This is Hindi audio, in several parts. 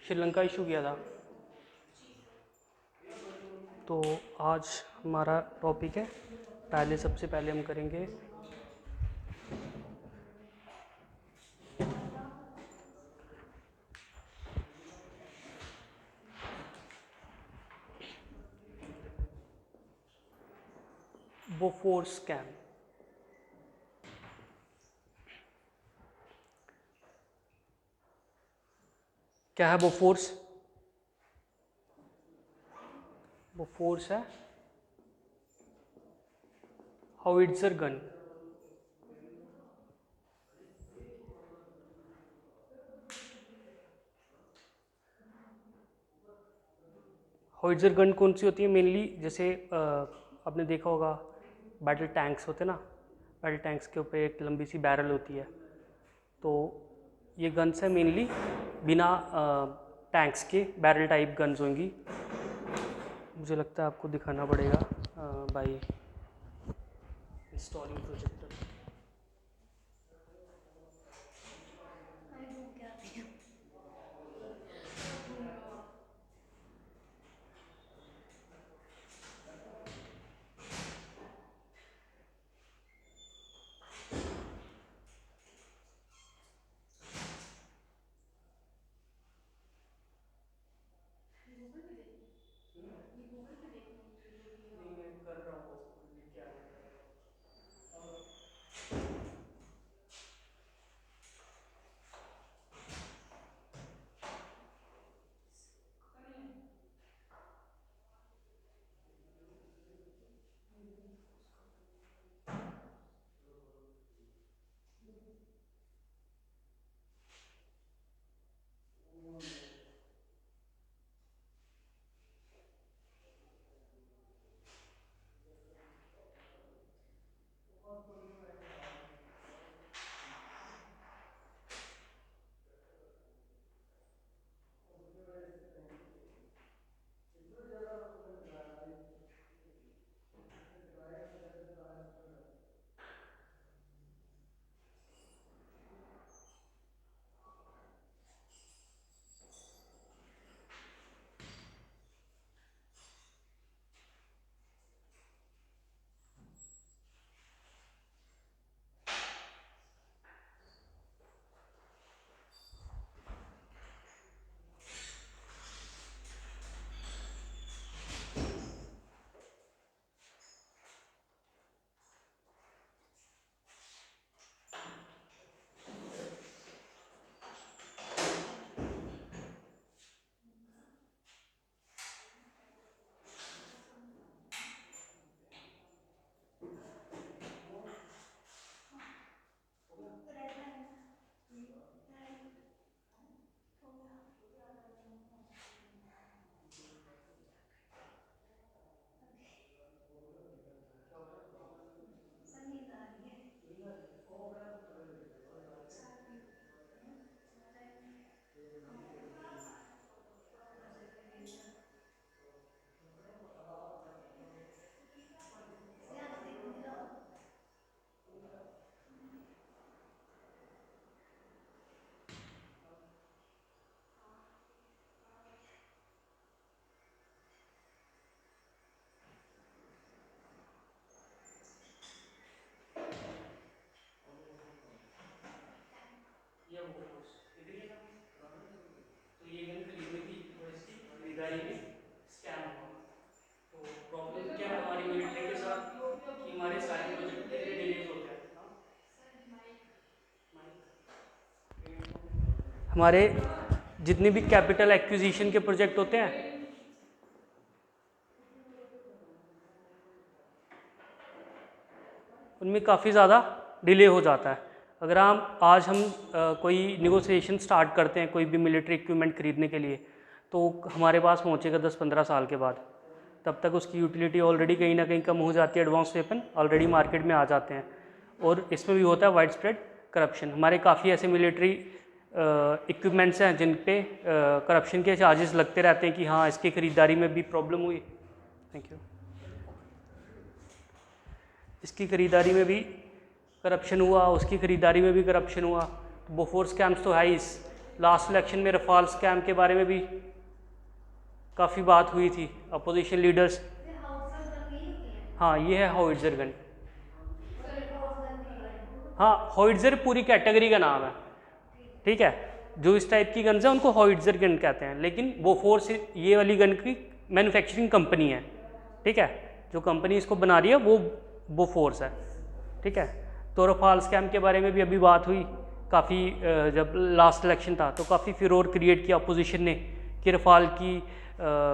श्रीलंका इशू किया था। तो आज हमारा टॉपिक है, सबसे पहले हम करेंगे बोफोर्स स्कैम। क्या है बोफोर्स? बोफोर्स है हाउइट्जर गन। हाउइट्जर गन कौन सी होती है? मेनली जैसे आपने देखा होगा बैटल टैंक्स होते हैं ना, बैटल टैंक्स के ऊपर एक लंबी सी बैरल होती है। तो ये गन्स है मेनली बिना टैंक्स के, बैरल टाइप गन्स होंगी। मुझे लगता है आपको दिखाना पड़ेगा बाय इंस्टॉलिंग प्रोजेक्टर। ये बोफोर्स इधर ही है ना। तो ये गन खरीदनी थी और इसकी खरीदारी में स्कैम हुआ। तो प्रॉब्लम क्या है हमारी मिलिट्री के साथ कि हमारे सारे प्रोजेक्ट के लिए डिलेज होते हैं। हाँ, हमारे जितने भी कैपिटल एक्विजिशन के प्रोजेक्ट होते हैं उनमें काफ़ी ज़्यादा डिले हो जाता है। अगर हम कोई निगोशिएशन स्टार्ट करते हैं कोई भी मिलिट्री इक्विपमेंट खरीदने के लिए, तो हमारे पास पहुंचेगा 10-15 साल के बाद। तब तक उसकी यूटिलिटी ऑलरेडी कहीं ना कहीं कम हो जाती है, एडवांस वेपन ऑलरेडी मार्केट में आ जाते हैं। और इसमें भी होता है वाइड स्प्रेड करप्शन। हमारे काफ़ी ऐसे मिलिट्री इक्विपमेंट्स हैं जिन पे करप्शन के चार्जेस लगते रहते हैं कि हाँ इसकी ख़रीदारी में भी प्रॉब्लम हुई। Thank you. इसकी ख़रीदारी में भी करप्शन हुआ, उसकी ख़रीदारी में भी करप्शन हुआ। तो बोफोर्स स्कैम्स तो है ही लास्ट इलेक्शन में रफाल स्कैम के बारे में भी काफ़ी बात हुई थी, अपोजिशन लीडर्स। हाँ, ये है हॉइट्जर गन। हाँ, हॉइट्जर पूरी कैटेगरी का नाम है, ठीक है। जो इस टाइप की गन्स हैं उनको हॉइट्जर गन कहते हैं, लेकिन बोफोर्स ये वाली गन की मैन्युफैक्चरिंग कंपनी है, ठीक है। जो कंपनी इसको बना रही है वो बोफोर्स है, ठीक है। तो रफाल स्कैम के बारे में भी अभी बात हुई काफ़ी, जब लास्ट इलेक्शन था तो काफ़ी फिरोर क्रिएट किया अपोजिशन ने कि रफाल की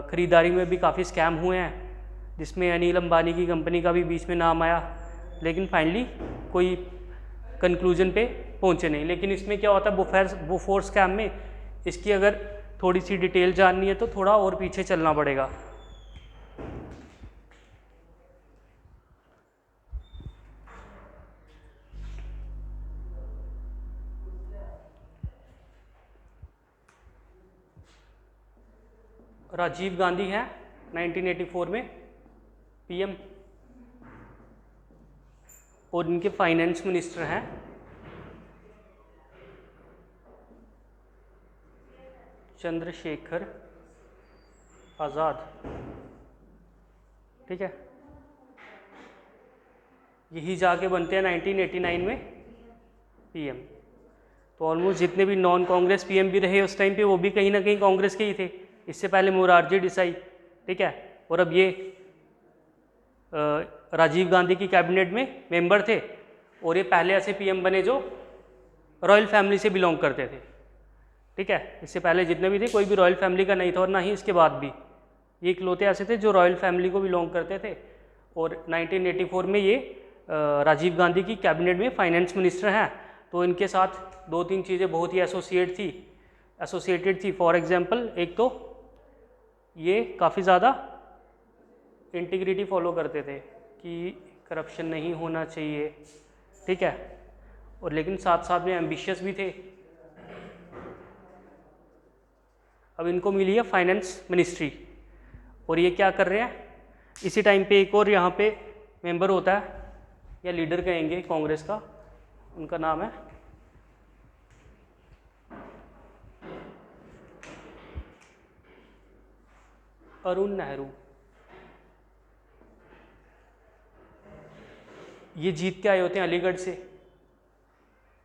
ख़रीदारी में भी काफ़ी स्कैम हुए हैं, जिसमें अनिल अंबानी की कंपनी का भी बीच में नाम आया, लेकिन फाइनली कोई कंक्लूजन पे पहुंचे नहीं। लेकिन इसमें क्या होता है बोफोर्स स्कैम में, इसकी अगर थोड़ी सी डिटेल जाननी है तो थोड़ा और पीछे चलना पड़ेगा। राजीव गांधी हैं 1984 में पीएम, और इनके फाइनेंस मिनिस्टर हैं चंद्रशेखर आज़ाद, ठीक है। यही जाके बनते हैं 1989 में पीएम। तो ऑलमोस्ट जितने भी नॉन कांग्रेस पीएम भी रहे उस टाइम पे वो भी कहीं ना कहीं कांग्रेस के ही थे। इससे पहले मोरारजी देसाई, ठीक है, और अब ये राजीव गांधी की कैबिनेट में मेंबर थे, और ये पहले ऐसे पीएम बने जो रॉयल फैमिली से बिलोंग करते थे, ठीक है। इससे पहले जितने भी थे कोई भी रॉयल फैमिली का नहीं था, और ना ही इसके बाद भी, ये इकलौते ऐसे थे जो रॉयल फैमिली को बिलोंग करते थे। और 1984 में ये राजीव गांधी की कैबिनेट में फाइनेंस मिनिस्टर हैं। तो इनके साथ दो तीन चीज़ें बहुत ही एसोसिएटेड थी। फॉर एग्जांपल, एक तो ये काफ़ी ज़्यादा इंटीग्रिटी फॉलो करते थे कि करप्शन नहीं होना चाहिए, ठीक है, और लेकिन साथ साथ में एम्बिशियस भी थे। अब इनको मिली है फाइनेंस मिनिस्ट्री, और ये क्या कर रहे हैं, इसी टाइम पे एक और यहाँ पे मेंबर होता है, या लीडर कहेंगे कांग्रेस का, उनका नाम है अरुण नेहरू। ये जीत के आए होते हैं अलीगढ़ से।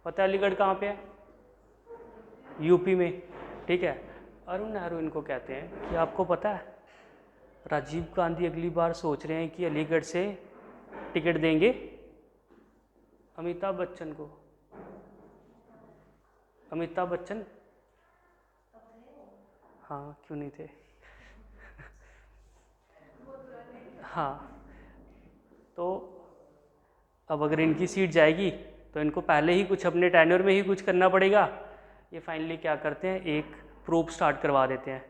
पता है अलीगढ़ कहाँ पे है? यूपी में, ठीक है। अरुण नेहरू इनको कहते हैं कि आपको पता है राजीव गांधी अगली बार सोच रहे हैं कि अलीगढ़ से टिकट देंगे अमिताभ बच्चन को। अमिताभ बच्चन, हाँ क्यों नहीं थे हाँ, तो अब अगर इनकी सीट जाएगी तो इनको पहले ही कुछ अपने टेन्योर में ही कुछ करना पड़ेगा। ये फाइनली क्या करते हैं, एक प्रोब स्टार्ट करवा देते हैं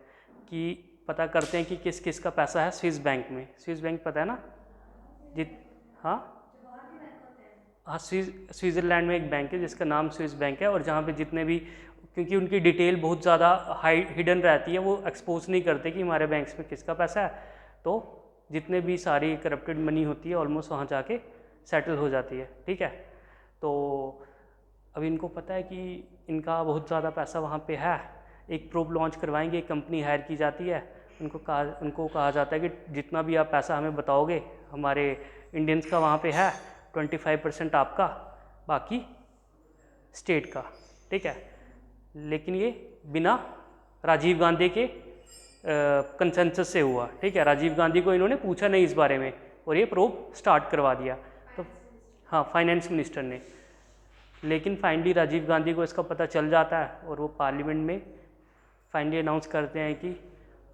कि पता करते हैं कि किस किस का पैसा है स्विस बैंक में। स्विस बैंक पता है ना? हाँ हाँ, स्विट्ज़रलैंड में एक बैंक है जिसका नाम स्विस बैंक है, और जहाँ पे जितने भी, क्योंकि उनकी डिटेल बहुत ज़्यादा हिडन रहती है, वो एक्सपोज नहीं करते कि हमारे बैंक्स में किसका पैसा है, तो जितने भी सारी करप्टेड मनी होती है ऑलमोस्ट वहाँ जाके सेटल हो जाती है, ठीक है। तो अब इनको पता है कि इनका बहुत ज़्यादा पैसा वहाँ पे है। एक प्रोब लॉन्च करवाएंगे, एक कंपनी हायर की जाती है, उनको कहा जाता है कि जितना भी आप पैसा हमें बताओगे हमारे इंडियंस का वहाँ पे है 25% आपका, बाकी स्टेट का, ठीक है। लेकिन ये बिना राजीव गांधी के कंसेंसस से हुआ, ठीक है। राजीव गांधी को इन्होंने पूछा नहीं इस बारे में, और ये प्रोब स्टार्ट करवा दिया। तो हाँ, फाइनेंस मिनिस्टर ने। लेकिन फाइनली राजीव गांधी को इसका पता चल जाता है, और वो पार्लियामेंट में फाइनली अनाउंस करते हैं कि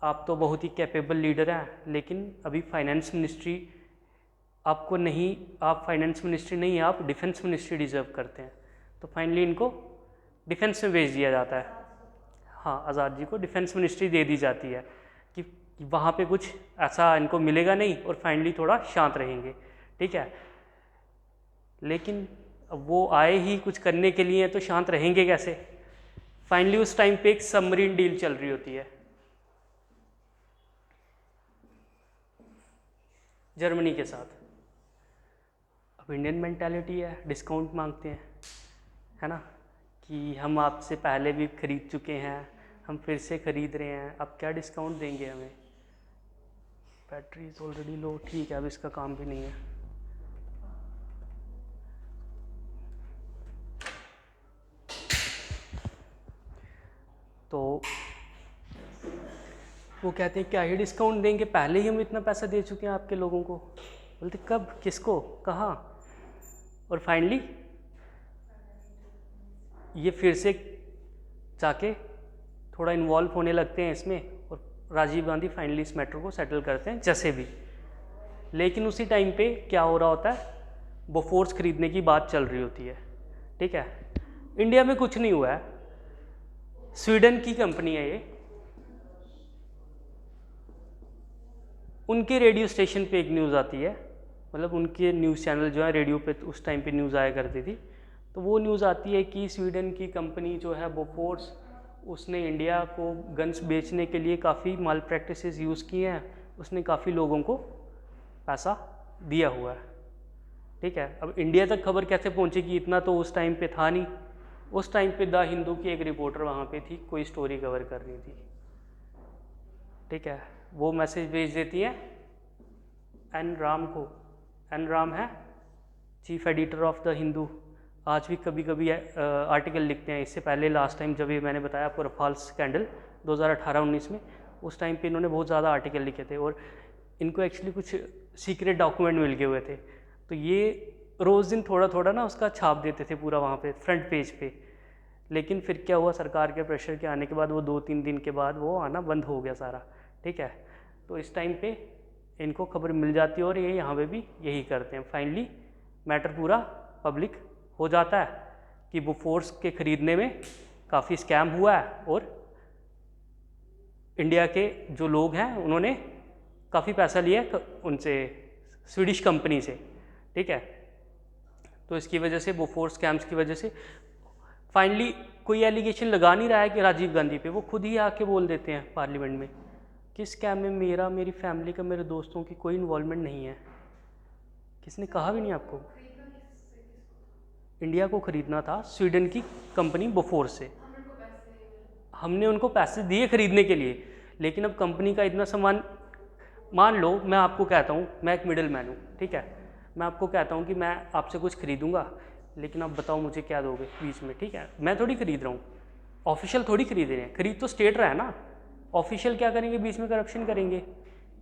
आप तो बहुत ही कैपेबल लीडर हैं, लेकिन अभी फाइनेंस मिनिस्ट्री आपको नहीं, आप फाइनेंस मिनिस्ट्री नहीं, आप डिफेंस मिनिस्ट्री डिज़र्व करते हैं। तो फाइनली इनको डिफेंस में भेज दिया जाता है। हाँ, आज़ाद जी को डिफेंस मिनिस्ट्री दे दी जाती है कि वहाँ पे कुछ ऐसा इनको मिलेगा नहीं, और फाइनली थोड़ा शांत रहेंगे, ठीक है। लेकिन अब वो आए ही कुछ करने के लिए, तो शांत रहेंगे कैसे? फाइनली उस टाइम पे एक सबमरीन डील चल रही होती है जर्मनी के साथ। अब इंडियन मेंटालिटी है, डिस्काउंट मांगते हैं, है ना, कि हम आपसे पहले भी ख़रीद चुके हैं, हम फिर से ख़रीद रहे हैं, अब क्या डिस्काउंट देंगे हमें। बैटरी इज़ ऑलरेडी लो, ठीक है, अब इसका काम भी नहीं है। तो वो कहते हैं क्या ही डिस्काउंट देंगे, पहले ही हम इतना पैसा दे चुके हैं आपके लोगों को। बोलते कब, किसको, कहाँ। और फाइनली ये फिर से जाके थोड़ा इन्वॉल्व होने लगते हैं इसमें, और राजीव गांधी फाइनली इस मैटर को सेटल करते हैं जैसे भी। लेकिन उसी टाइम पे क्या हो रहा होता है, बोफोर्स खरीदने की बात चल रही होती है, ठीक है। इंडिया में कुछ नहीं हुआ है, स्वीडन की कंपनी है ये, उनके रेडियो स्टेशन पे एक न्यूज़ आती है, मतलब उनके न्यूज़ चैनल जो है रेडियो पे उस टाइम पे न्यूज़ आया करती थी, तो वो न्यूज़ आती है कि स्वीडन की कंपनी जो है बोफोर्स, उसने इंडिया को गन्स बेचने के लिए काफ़ी माल प्रैक्टिसेस यूज़ किए हैं, उसने काफ़ी लोगों को पैसा दिया हुआ है, ठीक है। अब इंडिया तक खबर कैसे पहुंचेगी, इतना तो उस टाइम पे था नहीं। उस टाइम पे द हिंदू की एक रिपोर्टर वहाँ पे थी, कोई स्टोरी कवर कर रही थी, ठीक है। वो मैसेज भेज देती है एन राम को। एन राम है chief editor of the Hindu, आज भी कभी कभी आर्टिकल लिखते हैं। इससे पहले लास्ट टाइम जब ये मैंने बताया आपको रफाल स्कैंडल 2018-19 में, उस टाइम पे इन्होंने बहुत ज़्यादा आर्टिकल लिखे थे, और इनको एक्चुअली कुछ सीक्रेट डॉक्यूमेंट मिल गए हुए थे, तो ये रोज़ दिन थोड़ा थोड़ा ना उसका छाप देते थे पूरा वहाँ पे फ्रंट पेज पे। लेकिन फिर क्या हुआ, सरकार के प्रेशर के आने के बाद वो 2-3 दिन के बाद वो आना बंद हो गया सारा, ठीक है। तो इस टाइम पे इनको खबर मिल जाती है और ये यहाँ पे भी यही करते हैं। फाइनली मैटर पूरा पब्लिक हो जाता है कि बोफोर्स के ख़रीदने में काफ़ी स्कैम हुआ है, और इंडिया के जो लोग हैं उन्होंने काफ़ी पैसा लिया उनसे, स्वीडिश कंपनी से, ठीक है। तो इसकी वजह से बोफोर्स स्कैम्स की वजह से फाइनली कोई एलिगेशन लगा नहीं रहा है कि राजीव गांधी पे, वो खुद ही आके बोल देते हैं पार्लियामेंट में कि स्कैम में मेरा, मेरी फैमिली का, मेरे दोस्तों की कोई इन्वॉल्वमेंट नहीं है। किसने कहा भी नहीं आपको? इंडिया को ख़रीदना था स्वीडन की कंपनी बोफोर्स से, हमने उनको पैसे दिए खरीदने के लिए, लेकिन अब कंपनी का इतना सामान, मान लो मैं आपको कहता हूँ, मैं एक मिडिल मैन हूँ, ठीक है, मैं आपको कहता हूँ कि मैं आपसे कुछ खरीदूँगा, लेकिन आप बताओ मुझे क्या दोगे बीच में, ठीक है। मैं थोड़ी खरीद रहा हूँ, ऑफिशियल थोड़ी खरीद रहे हैं, खरीद तो स्टेट रहा है ना। ऑफिशियल क्या करेंगे, बीच में करप्शन करेंगे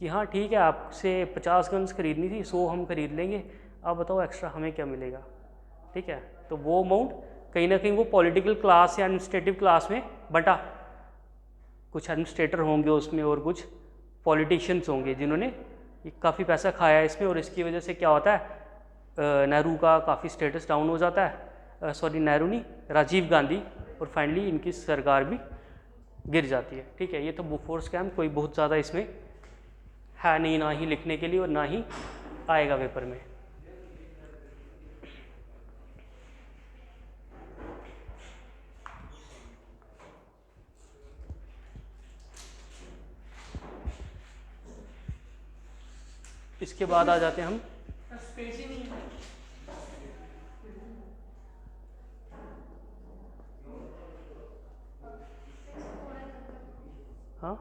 कि हाँ ठीक है, आपसे 50 गन्स खरीदनी थी, 100 हम खरीद लेंगे, आप बताओ एक्स्ट्रा हमें क्या मिलेगा, ठीक है। तो वो अमाउंट कहीं ना कहीं वो पॉलिटिकल क्लास या एडमिनिस्ट्रेटिव क्लास में बटा, कुछ एडमिनिस्ट्रेटर होंगे उसमें और कुछ पॉलिटिशियंस होंगे जिन्होंने काफ़ी पैसा खाया है इसमें, और इसकी वजह से क्या होता है, नेहरू का काफ़ी स्टेटस डाउन हो जाता है, सॉरी नेहरू नहीं, राजीव गांधी, और फाइनली इनकी सरकार भी गिर जाती है, ठीक है। ये तो बोफोर्स स्कैम कोई बहुत ज़्यादा इसमें है नहीं, ना ही लिखने के लिए और ना ही आएगा पेपर में। इसके बाद आ जाते हैं हम, हाँ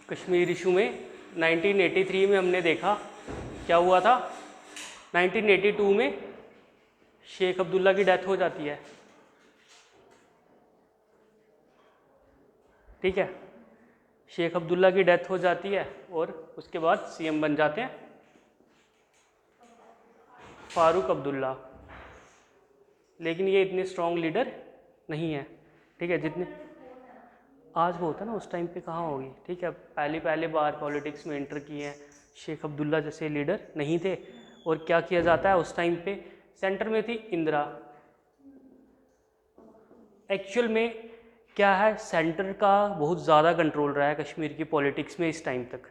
कश्मीर इशू में 1983 में हमने देखा क्या हुआ था। 1982 में शेख अब्दुल्ला की डेथ हो जाती है, ठीक है। शेख अब्दुल्ला की डेथ हो जाती है और उसके बाद सीएम बन जाते हैं फारूक अब्दुल्ला, लेकिन ये इतने स्ट्रॉन्ग लीडर नहीं है, ठीक है। जितने आज वो होता ना, उस टाइम पे कहाँ होगी, ठीक है। पहले बार पॉलिटिक्स में एंटर किए हैं, शेख अब्दुल्ला जैसे लीडर नहीं थे। और क्या किया जाता है उस टाइम पे, सेंटर में थी इंदिरा। एक्चुअल में क्या है, सेंटर का बहुत ज़्यादा कंट्रोल रहा है कश्मीर की पॉलिटिक्स में इस टाइम तक।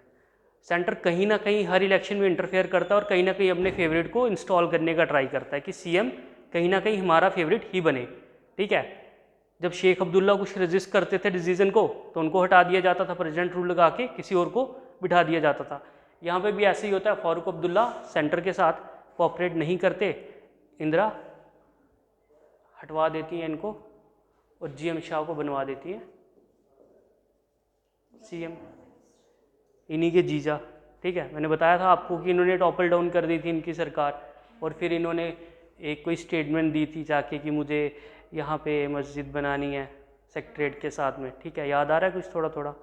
सेंटर कहीं ना कहीं हर इलेक्शन में इंटरफेयर करता है और कहीं ना कहीं अपने फेवरेट को इंस्टॉल करने का ट्राई करता है कि सीएम कहीं ना कहीं हमारा फेवरेट ही बने, ठीक है। जब शेख अब्दुल्ला कुछ रजिस्ट करते थे डिसीजन को तो उनको हटा दिया जाता था, प्रेसिडेंट रूल लगा के किसी और को बिठा दिया जाता था। यहाँ पे भी ऐसे ही होता है, फारूक अब्दुल्ला सेंटर के साथ कोऑपरेट नहीं करते, इंदिरा हटवा देती हैं इनको और जीएम शाह को बनवा देती हैं सीएम, इन्हीं के जीजा। ठीक है, मैंने बताया था आपको कि इन्होंने टॉपल डाउन कर दी थी इनकी सरकार, और फिर इन्होंने एक कोई स्टेटमेंट दी थी जाके कि मुझे यहाँ पे मस्जिद बनानी है सेक्रेटरीट के साथ में। ठीक है, याद आ रहा है कुछ थोड़ा थोड़ा।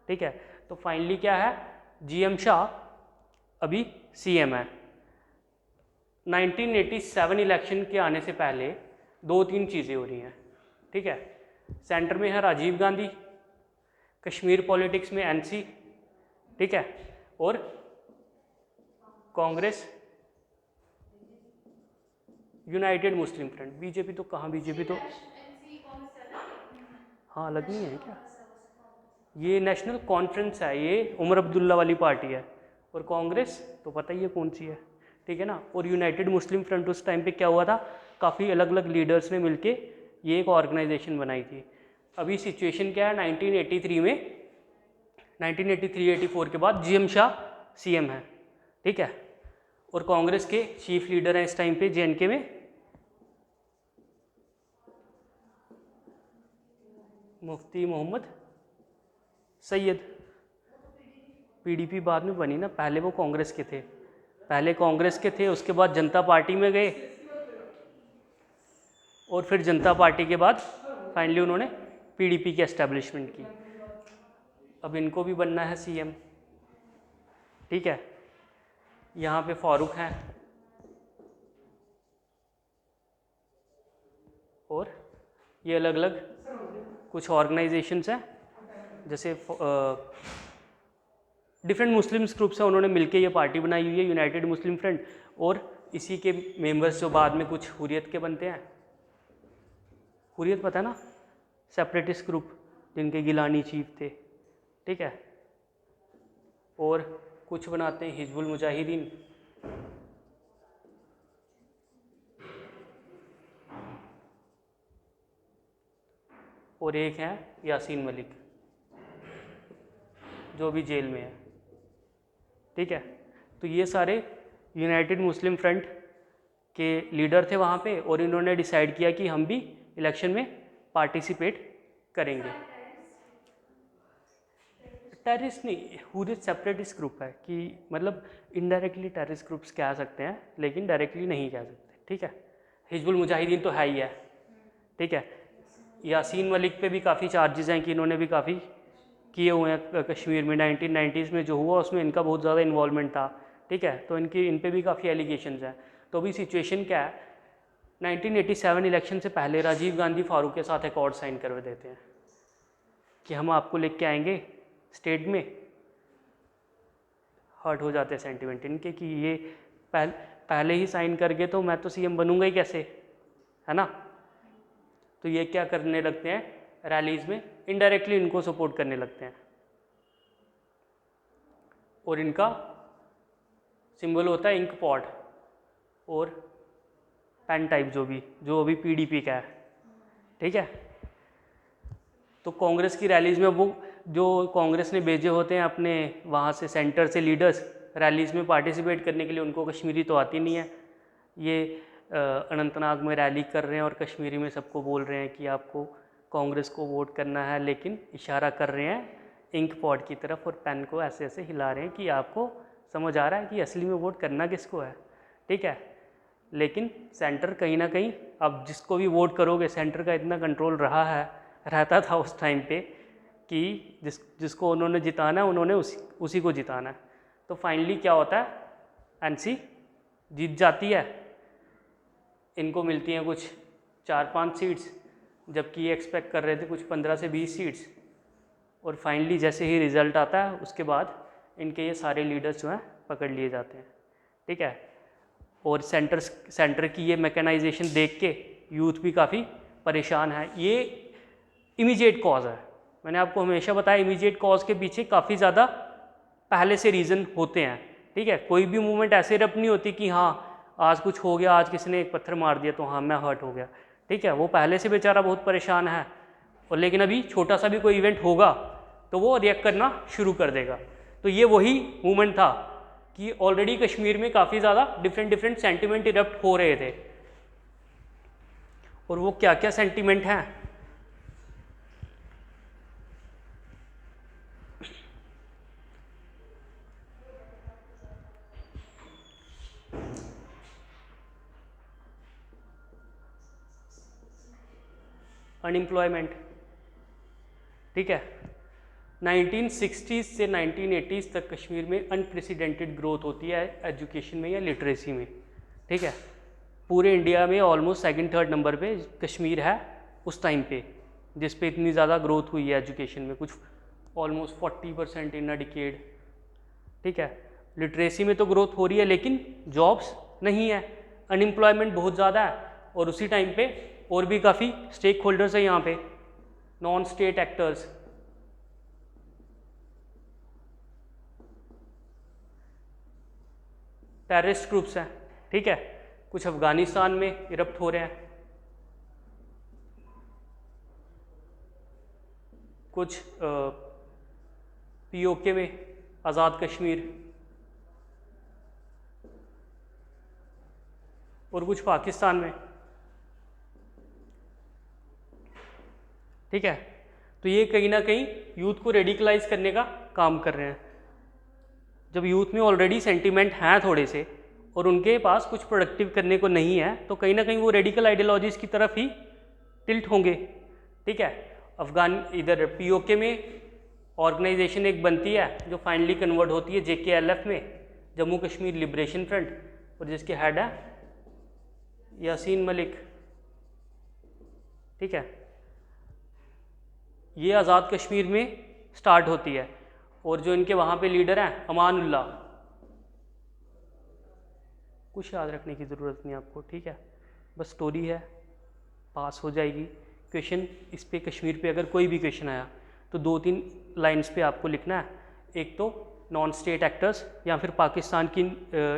ठीक है, तो फाइनली क्या है, जीएम शाह अभी सीएम है। 1987 इलेक्शन के आने से पहले 2-3 चीज़ें हो रही हैं। ठीक है, सेंटर में है राजीव गांधी, कश्मीर पॉलिटिक्स में एनसी, ठीक है, और कांग्रेस यूनाइटेड मुस्लिम फ्रंट, बीजेपी तो कहाँ, बीजेपी तो हाँ अलग नहीं है क्या, ये नेशनल कॉन्फ्रेंस है, ये उमर अब्दुल्ला वाली पार्टी है, और कांग्रेस तो पता ही है कौन सी है। ठीक है ना, और यूनाइटेड मुस्लिम फ्रंट उस टाइम पे क्या हुआ था, काफ़ी अलग अलग लीडर्स ने मिलके ये एक ऑर्गेनाइजेशन बनाई थी। अभी सिचुएशन क्या है, 1983 में 1983-84 के बाद जीएम शाह सीएम है। ठीक है, और कांग्रेस के चीफ लीडर हैं इस टाइम पे जेएनके में मुफ्ती मोहम्मद सैयद। पीडीपी बाद में बनी ना, पहले वो कांग्रेस के थे, पहले कांग्रेस के थे, उसके बाद जनता पार्टी में गए, और फिर जनता पार्टी के बाद फाइनली उन्होंने पीडीपी की एस्टेब्लिशमेंट की। अब इनको भी बनना है सीएम। ठीक है, यहाँ पे फारूक हैं और ये अलग अलग कुछ ऑर्गेनाइजेशंस हैं, जैसे डिफरेंट मुस्लिम्स ग्रुप्स हैं, उन्होंने मिलके ये पार्टी बनाई हुई है यूनाइटेड मुस्लिम फ्रंट, और इसी के मेंबर्स जो बाद में कुछ हुर्रियत के बनते हैं। हुर्रियत पता है ना, सेपरेटिस्ट ग्रुप जिनके गिलानी चीफ थे। ठीक है, और कुछ बनाते हैं हिजबुल मुजाहिदीन, और एक है यासीन मलिक जो भी जेल में है। ठीक है, तो ये सारे यूनाइटेड मुस्लिम फ्रंट के लीडर थे वहाँ पे, और इन्होंने डिसाइड किया कि हम भी इलेक्शन में पार्टिसिपेट करेंगे। टेररिस्ट नहीं, हुर्रियत सेपरेटिस्ट ग्रुप है, कि मतलब इनडायरेक्टली टेररिस्ट ग्रुप्स कह सकते हैं लेकिन डायरेक्टली नहीं कह सकते। ठीक है, हिजबुल मुजाहिदीन तो है ही है। ठीक है, यासीन मलिक पे भी काफ़ी चार्जेस हैं कि इन्होंने भी काफ़ी किए हुए हैं कश्मीर में, 1990s में जो हुआ उसमें इनका बहुत ज़्यादा इन्वॉल्वमेंट था। ठीक है, तो इन पे भी काफ़ी एलिगेशंस हैं। तो अभी सिचुएशन क्या है, 1987 इलेक्शन से पहले राजीव गांधी फारूक के साथ अकॉर्ड साइन करवा देते हैं कि हम आपको लेके आएंगे स्टेट में। हर्ट हो जाते हैं सेंटिमेंट इनके कि ये पहले ही साइन कर गए तो मैं तो सीएम बनूंगा ही कैसे, है ना। तो ये क्या करने लगते हैं, रैलीज में इनडायरेक्टली इनको सपोर्ट करने लगते हैं, और इनका सिंबल होता है इंक पॉट और पेन टाइप, जो अभी पीडीपी का है। ठीक है, तो कांग्रेस की रैलीज में वो जो कांग्रेस ने भेजे होते हैं अपने वहाँ से सेंटर से लीडर्स रैलीज में पार्टिसिपेट करने के लिए, उनको कश्मीरी तो आती नहीं है। ये अनंतनाग में रैली कर रहे हैं और कश्मीरी में सबको बोल रहे हैं कि आपको कांग्रेस को वोट करना है, लेकिन इशारा कर रहे हैं इंक पॉट की तरफ और पेन को ऐसे ऐसे हिला रहे हैं कि आपको समझ आ रहा है कि असली में वोट करना किसको है। ठीक है, लेकिन सेंटर कहीं ना कहीं, अब जिसको भी वोट करोगे, सेंटर का इतना कंट्रोल रहता था उस टाइम पे कि जिसको उन्होंने जिताना है उन्होंने उसी को जिताना है। तो फाइनली क्या होता है, एनसी जीत जाती है, इनको मिलती हैं कुछ 4-5 सीट्स, जबकि ये एक्सपेक्ट कर रहे थे कुछ 15 से 20 सीट्स। और फाइनली जैसे ही रिज़ल्ट आता है उसके बाद इनके ये सारे लीडर्स जो हैं पकड़ लिए जाते हैं। ठीक है, और सेंटर की ये मैकेनाइजेशन देख के यूथ भी काफ़ी परेशान है। ये इमीडिएट कॉज है, मैंने आपको हमेशा बताया इमीडिएट कॉज के पीछे काफ़ी ज़्यादा पहले से रीज़न होते हैं। ठीक है, कोई भी मूवमेंट ऐसे रप नहीं होती कि हाँ आज कुछ हो गया, आज किसी ने एक पत्थर मार दिया तो हाँ मैं हर्ट हो गया। ठीक है, वो पहले से बेचारा बहुत परेशान है, और लेकिन अभी छोटा सा भी कोई इवेंट होगा तो वो रिएक्ट करना शुरू कर देगा। तो ये वही मूवमेंट था कि ऑलरेडी कश्मीर में काफ़ी ज़्यादा डिफरेंट सेंटिमेंट इरप्ट हो रहे थे। और वो क्या क्या सेंटिमेंट हैं, अनएम्प्लॉयमेंट, ठीक है। 1960s से 1980s तक कश्मीर में अनप्रेसिडेंटेड ग्रोथ होती है एजुकेशन में या लिटरेसी में, ठीक है। पूरे इंडिया में ऑलमोस्ट सेकंड थर्ड नंबर पे कश्मीर है उस टाइम पे, जिस पे इतनी ज़्यादा ग्रोथ हुई है एजुकेशन में, कुछ ऑलमोस्ट 40% इन अ डिकेड, ठीक है। लिटरेसी में तो ग्रोथ हो रही है लेकिन जॉब्स नहीं है, अनएम्प्लॉयमेंट बहुत ज़्यादा है। और उसी टाइम पे और भी काफ़ी स्टेक होल्डर्स है यहाँ पे, non state actors, terrorist groups हैं, ठीक है। कुछ अफगानिस्तान में इरप्ट हो रहे हैं, कुछ पीओके में, आज़ाद कश्मीर, और कुछ पाकिस्तान में, ठीक है। तो ये कहीं ना कहीं यूथ को रेडिकलाइज करने का काम कर रहे हैं। जब यूथ में ऑलरेडी सेंटिमेंट हैं थोड़े से और उनके पास कुछ प्रोडक्टिव करने को नहीं है, तो कहीं ना कहीं वो रेडिकल आइडियोलॉजीज़ की तरफ ही टिल्ट होंगे, ठीक है। इधर पीओके में ऑर्गेनाइजेशन एक बनती है जो फाइनली कन्वर्ट होती है JKLF में, जम्मू कश्मीर लिबरेशन फ्रंट, और जिसके हेड है यासीन मलिक, ठीक है। ये आज़ाद कश्मीर में स्टार्ट होती है, और जो इनके वहाँ पे लीडर हैं अमानुल्लाह, कुछ याद रखने की ज़रूरत नहीं आपको, ठीक है, बस स्टोरी है, पास हो जाएगी। क्वेश्चन इस पे कश्मीर पे अगर कोई भी क्वेश्चन आया तो 2-3 लाइंस पे आपको लिखना है, एक तो नॉन स्टेट एक्टर्स या फिर पाकिस्तान की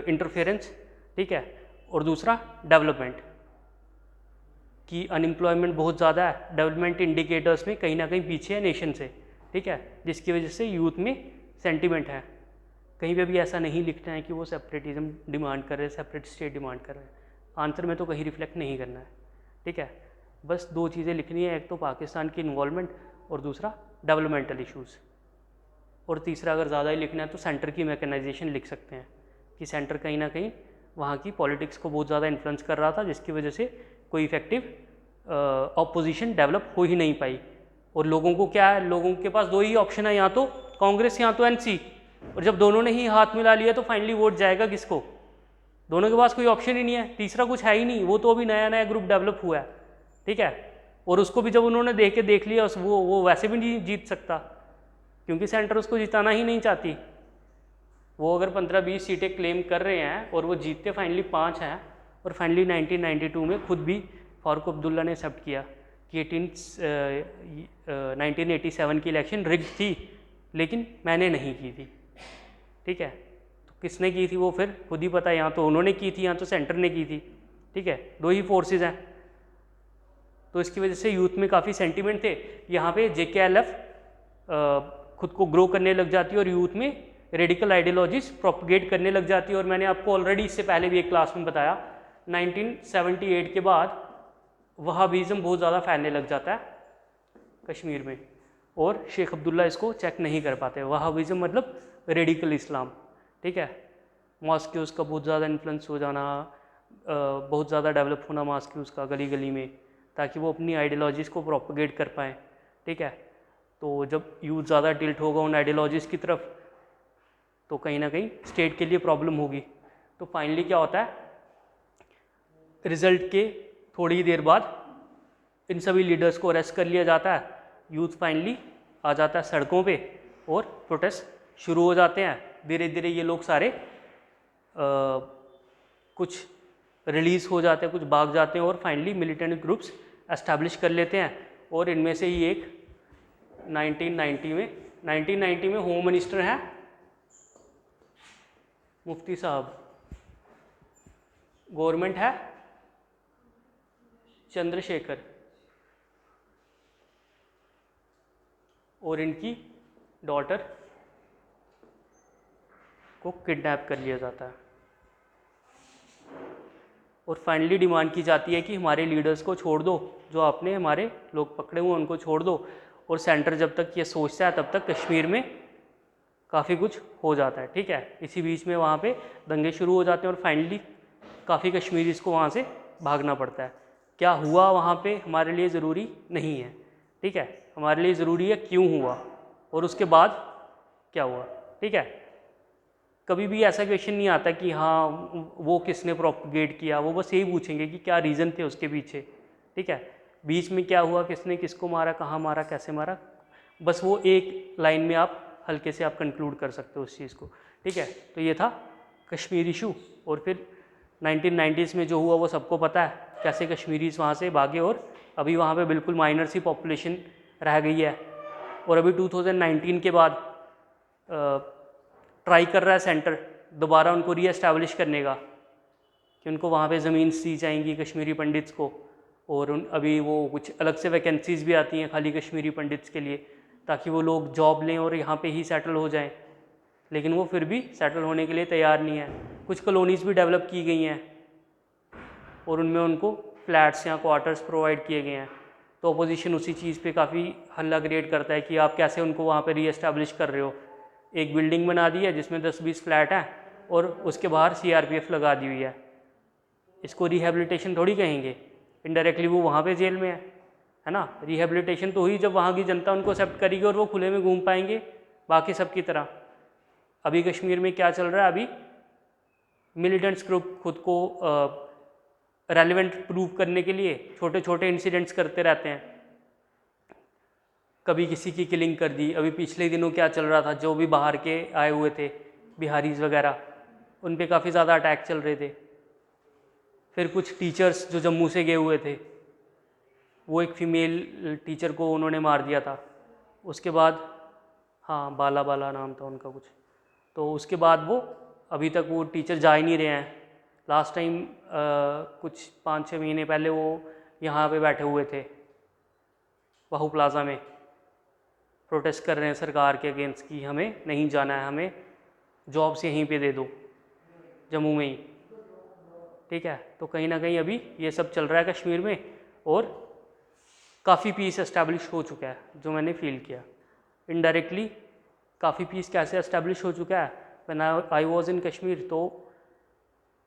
इंटरफेरेंस, ठीक है, और दूसरा डेवलपमेंट कि अनएम्प्लॉयमेंट बहुत ज़्यादा है, डेवलपमेंट इंडिकेटर्स में कहीं ना कहीं पीछे है नेशन से, ठीक है, जिसकी वजह से यूथ में सेंटिमेंट है। कहीं पे भी ऐसा नहीं लिखना है कि वो सेपरेटिज्म डिमांड कर रहे हैं, सेपरेट स्टेट डिमांड कर रहे हैं, आंसर में तो कहीं रिफ्लेक्ट नहीं करना है, ठीक है। बस 2 चीज़ें लिखनी है, एक तो पाकिस्तान की इन्वॉल्वमेंट और दूसरा डेवलपमेंटल इश्यूज़, और तीसरा अगर ज़्यादा ही लिखना है तो सेंटर की मैकेनाइजेशन लिख सकते हैं कि सेंटर कहीं ना कहीं वहाँ की पॉलिटिक्स को बहुत ज़्यादा इन्फ्लुएंस कर रहा था, जिसकी वजह से कोई इफेक्टिव ऑपोजिशन डेवलप हो ही नहीं पाई। और लोगों को क्या है, लोगों के पास 2 ही ऑप्शन है, या तो कांग्रेस या तो NC, और जब दोनों ने ही हाथ मिला लिया तो फाइनली वोट जाएगा किसको? दोनों के पास कोई ऑप्शन ही नहीं है, तीसरा कुछ है ही नहीं, वो तो अभी नया नया ग्रुप डेवलप हुआ है, ठीक है। और उसको भी जब उन्होंने देख लिया वो वैसे भी नहीं जीत सकता, क्योंकि सेंटर उसको जिताना ही नहीं चाहती। वो अगर 15-20 सीटें क्लेम कर रहे हैं और वो जीतते फाइनली 5 हैं, और फाइनली 1992 में खुद भी फारूक अब्दुल्ला ने एक्सेप्ट किया कि 1987 की इलेक्शन रिग्ड थी, लेकिन मैंने नहीं की थी, ठीक है। तो किसने की थी वो फिर खुद ही पता है, यहाँ तो उन्होंने की थी, यहाँ तो सेंटर ने की थी, ठीक है, 2 ही फोर्सेस हैं। तो इसकी वजह से यूथ में काफ़ी सेंटीमेंट थे। यहाँ पे JKLF खुद को ग्रो करने लग जाती है और यूथ में रेडिकल आइडियोलॉजीज प्रोपगेट करने लग जाती है। और मैंने आपको ऑलरेडी इससे पहले भी एक क्लास में बताया, 1978 के बाद वहाबिज़म बहुत ज़्यादा फैलने लग जाता है कश्मीर में, और शेख अब्दुल्ला इसको चेक नहीं कर पाते। वहाबिज़म मतलब रेडिकल इस्लाम, ठीक है। मॉस्क्यूज़ का बहुत ज़्यादा इन्फ्लुएंस हो जाना, बहुत ज़्यादा डेवलप होना मॉस्क्यूज़ का गली गली में, ताकि वो अपनी आइडियोलॉजीज़ को प्रोपगेट कर पाएँ, ठीक है। तो जब यूथ ज़्यादा टिल्ट होगा उन आइडियोलॉजीज़ की तरफ, तो कहीं ना कहीं स्टेट के लिए प्रॉब्लम होगी। तो फाइनली क्या होता है, रिजल्ट के थोड़ी ही देर बाद इन सभी लीडर्स को अरेस्ट कर लिया जाता है, यूथ फाइनली आ जाता है सड़कों पे और प्रोटेस्ट शुरू हो जाते हैं। धीरे धीरे ये लोग सारे कुछ रिलीज़ हो जाते हैं, कुछ भाग जाते हैं, और फाइनली मिलिटेंट ग्रुप्स एस्टैब्लिश कर लेते हैं। और इनमें से ही एक 1990 में होम मिनिस्टर हैं मुफ्ती साहब, गवर्नमेंट है चंद्रशेखर और इनकी डॉटर को किडनैप कर लिया जाता है और फाइनली डिमांड की जाती है कि हमारे लीडर्स को छोड़ दो, जो आपने हमारे लोग पकड़े हुए उनको छोड़ दो। और सेंटर जब तक ये सोचता है तब तक कश्मीर में काफ़ी कुछ हो जाता है, ठीक है। इसी बीच में वहाँ पे दंगे शुरू हो जाते हैं और फाइनली काफ़ी कश्मीरीज़ को वहाँ से भागना पड़ता है। क्या हुआ वहाँ पे हमारे लिए ज़रूरी नहीं है, ठीक है। हमारे लिए ज़रूरी है क्यों हुआ और उसके बाद क्या हुआ, ठीक है। कभी भी ऐसा क्वेश्चन नहीं आता कि हाँ वो किसने प्रोपगेट किया, वो बस यही पूछेंगे कि क्या रीज़न थे उसके पीछे, ठीक है। बीच में क्या हुआ, किसने किसको मारा, कहाँ मारा, कैसे मारा, बस वो एक लाइन में आप हल्के से आप कंक्लूड कर सकते हो उस चीज़ को, ठीक है। तो ये था कश्मीर इशू। और फिर 1990s में जो हुआ वो सबको पता है, कैसे कश्मीरीज वहाँ से भागे और अभी वहाँ पे बिल्कुल माइनर सी पॉपुलेशन रह गई है। और अभी 2019 के बाद ट्राई कर रहा है सेंटर दोबारा उनको रीएस्टैब्लिश करने का कि उनको वहाँ पे ज़मीन दी जाएंगी कश्मीरी पंडित्स को। और अभी वो कुछ अलग से वैकेंसीज़ भी आती हैं खाली कश्मीरी पंडित्स के लिए, ताकि वो लोग जॉब लें और यहाँ पे ही सेटल हो जाएं। लेकिन वो फिर भी सेटल होने के लिए तैयार नहीं है। कुछ कॉलोनीज़ भी डेवलप की गई हैं और उनमें उनको फ्लैट्स या क्वार्टर्स प्रोवाइड किए गए हैं। तो अपोजिशन उसी चीज़ पे काफ़ी हल्ला क्रिएट करता है कि आप कैसे उनको वहाँ पे रीएस्टैब्लिश कर रहे हो। एक बिल्डिंग बना दी है जिसमें 10-20 फ्लैट हैं और उसके बाहर सीआरपीएफ लगा दी हुई है। इसको रिहेबिलिटेशन थोड़ी कहेंगे, इनडायरेक्टली वो वहाँ पे जेल में है ना। रिहेबिलिटेशन तो हुई जब वहाँ की जनता उनको एक्सेप्ट करेगी और वो खुले में घूम पाएंगे बाकी सब की तरह। अभी कश्मीर में क्या चल रहा है, अभी मिलिटेंट्स ग्रुप खुद को रेलिवेंट प्रूव करने के लिए छोटे छोटे इंसिडेंट्स करते रहते हैं। कभी किसी की किलिंग कर दी, अभी पिछले दिनों क्या चल रहा था, जो भी बाहर के आए हुए थे बिहारीज वगैरह उन पे काफ़ी ज़्यादा अटैक चल रहे थे। फिर कुछ टीचर्स जो जम्मू से गए हुए थे, वो एक फीमेल टीचर को उन्होंने मार दिया था। उसके बाद हाँ बाला नाम था उनका कुछ, तो उसके बाद वो अभी तक वो टीचर जा ही नहीं रहे हैं। लास्ट टाइम कुछ 5-6 महीने पहले वो यहाँ पे बैठे हुए थे बाहू प्लाजा में, प्रोटेस्ट कर रहे हैं सरकार के अगेंस्ट कि हमें नहीं जाना है, हमें जॉब्स यहीं पे दे दो जम्मू में ही, ठीक है। तो कहीं ना कहीं अभी ये सब चल रहा है कश्मीर में और काफ़ी पीस एस्टैब्लिश हो चुका है, जो मैंने फील किया इनडायरेक्टली। काफ़ी पीस कैसे एस्टैब्लिश हो चुका है, when I was in Kashmir, तो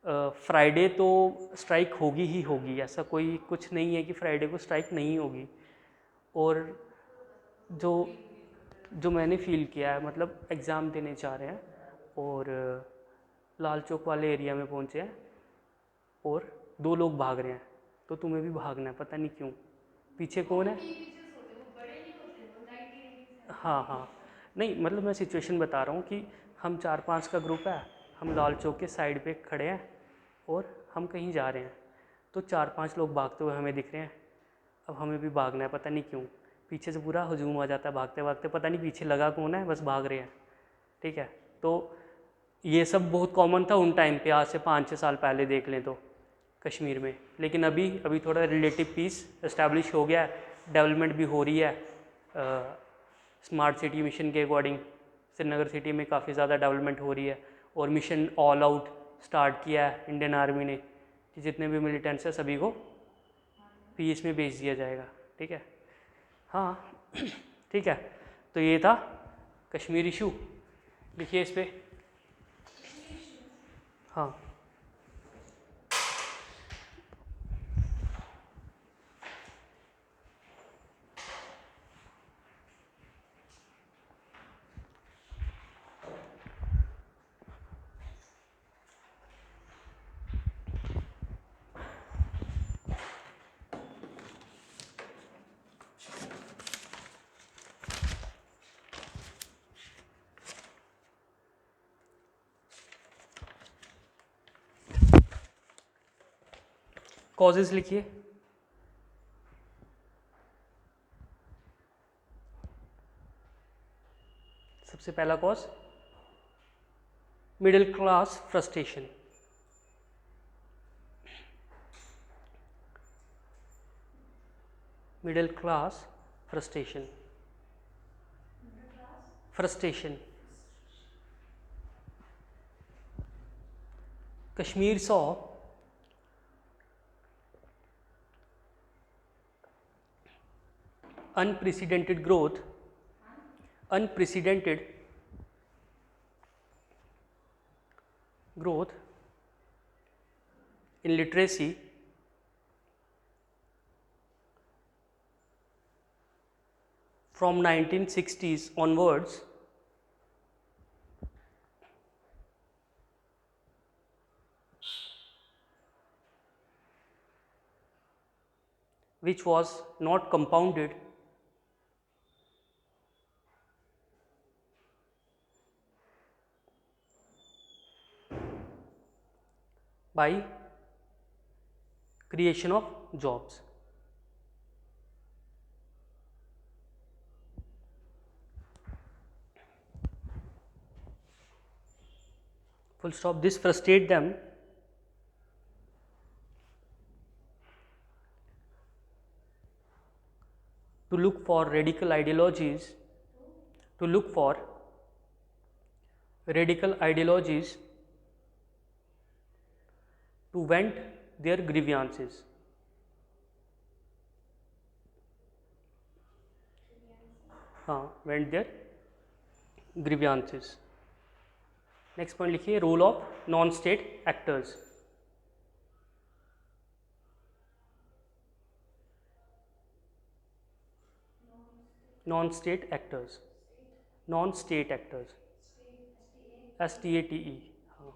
फ्राइडे तो स्ट्राइक होगी ही होगी, ऐसा कोई कुछ नहीं है कि फ्राइडे को स्ट्राइक नहीं होगी। और जो मैंने फ़ील किया है, मतलब एग्ज़ाम देने जा रहे हैं और लाल चौक वाले एरिया में पहुँचे हैं और 2 लोग भाग रहे हैं, तो तुम्हें भी भागना है, पता नहीं क्यों, पीछे कौन है। हाँ हाँ, नहीं मतलब मैं सिचुएशन बता रहा हूँ कि हम 4-5 का ग्रुप है, हम लाल चौक के साइड पे खड़े हैं और हम कहीं जा रहे हैं, तो 4-5 लोग भागते हुए हमें दिख रहे हैं। अब हमें भी भागना है, पता नहीं क्यों, पीछे से पूरा हजूम आ जाता है भागते भागते, पता नहीं पीछे लगा कौन है, बस भाग रहे हैं, ठीक है। तो ये सब बहुत कॉमन था उन टाइम पे, आज से 5-6 साल पहले देख लें तो कश्मीर में। लेकिन अभी थोड़ा रिलेटिव पीस इस्टेब्लिश हो गया है, डेवलपमेंट भी हो रही है। स्मार्ट सिटी मिशन के अकॉर्डिंग श्रीनगर सिटी में काफ़ी ज़्यादा डेवलपमेंट हो रही है और मिशन ऑल आउट स्टार्ट किया है इंडियन आर्मी ने कि जितने भी मिलिटेंट्स हैं सभी को पीस में भेज दिया जाएगा, ठीक है। हाँ ठीक है, तो ये था कश्मीर इशू, लिखिए इस पर। हाँ कॉजेज़ लिखिए। सबसे पहला cause middle class frustration. middle class frustration. Frustration. Kashmir saw unprecedented growth, unprecedented growth in literacy, from 1960s onwards, which was not compounded by creation of jobs. Full stop. This frustrates them to look for radical ideologies, to look for radical ideologies to vent their grievances. Vent their grievances. Next point लिखिए, role of non state actors. Non state actors, non state actors, STATE. हाँ,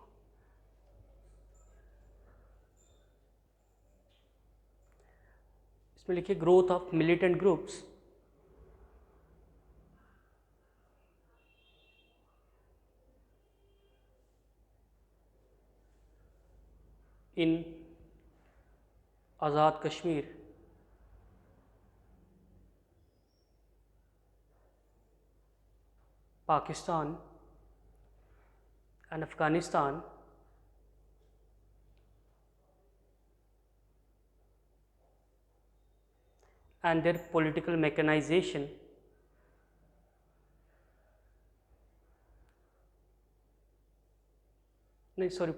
इसमें लिखिए growth of militant groups in Azad Kashmir, Pakistan and Afghanistan, and their political mechanization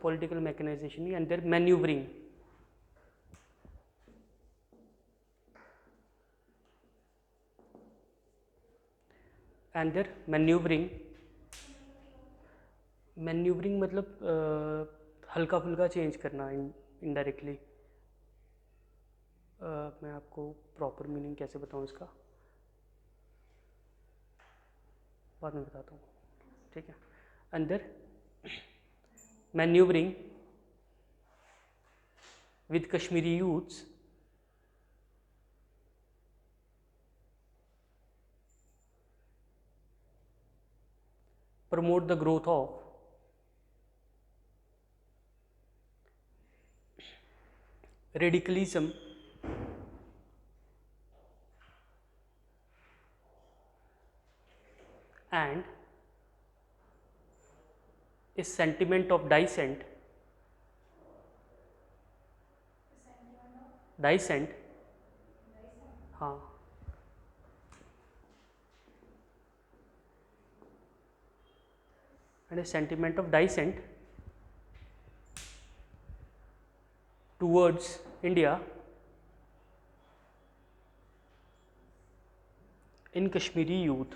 political mechanization and their maneuvering manoeuvring मतलब हल्का फुल्का चेंज करना इनडायरेक्टली. मैं आपको प्रॉपर मीनिंग कैसे बताऊं इसका बाद में बताता हूँ, ठीक है. अंदर maneuvering with Kashmiri youths promote the growth of radicalism and a sentiment of dissent, हाँ, and a sentiment of dissent towards India in Kashmiri youth.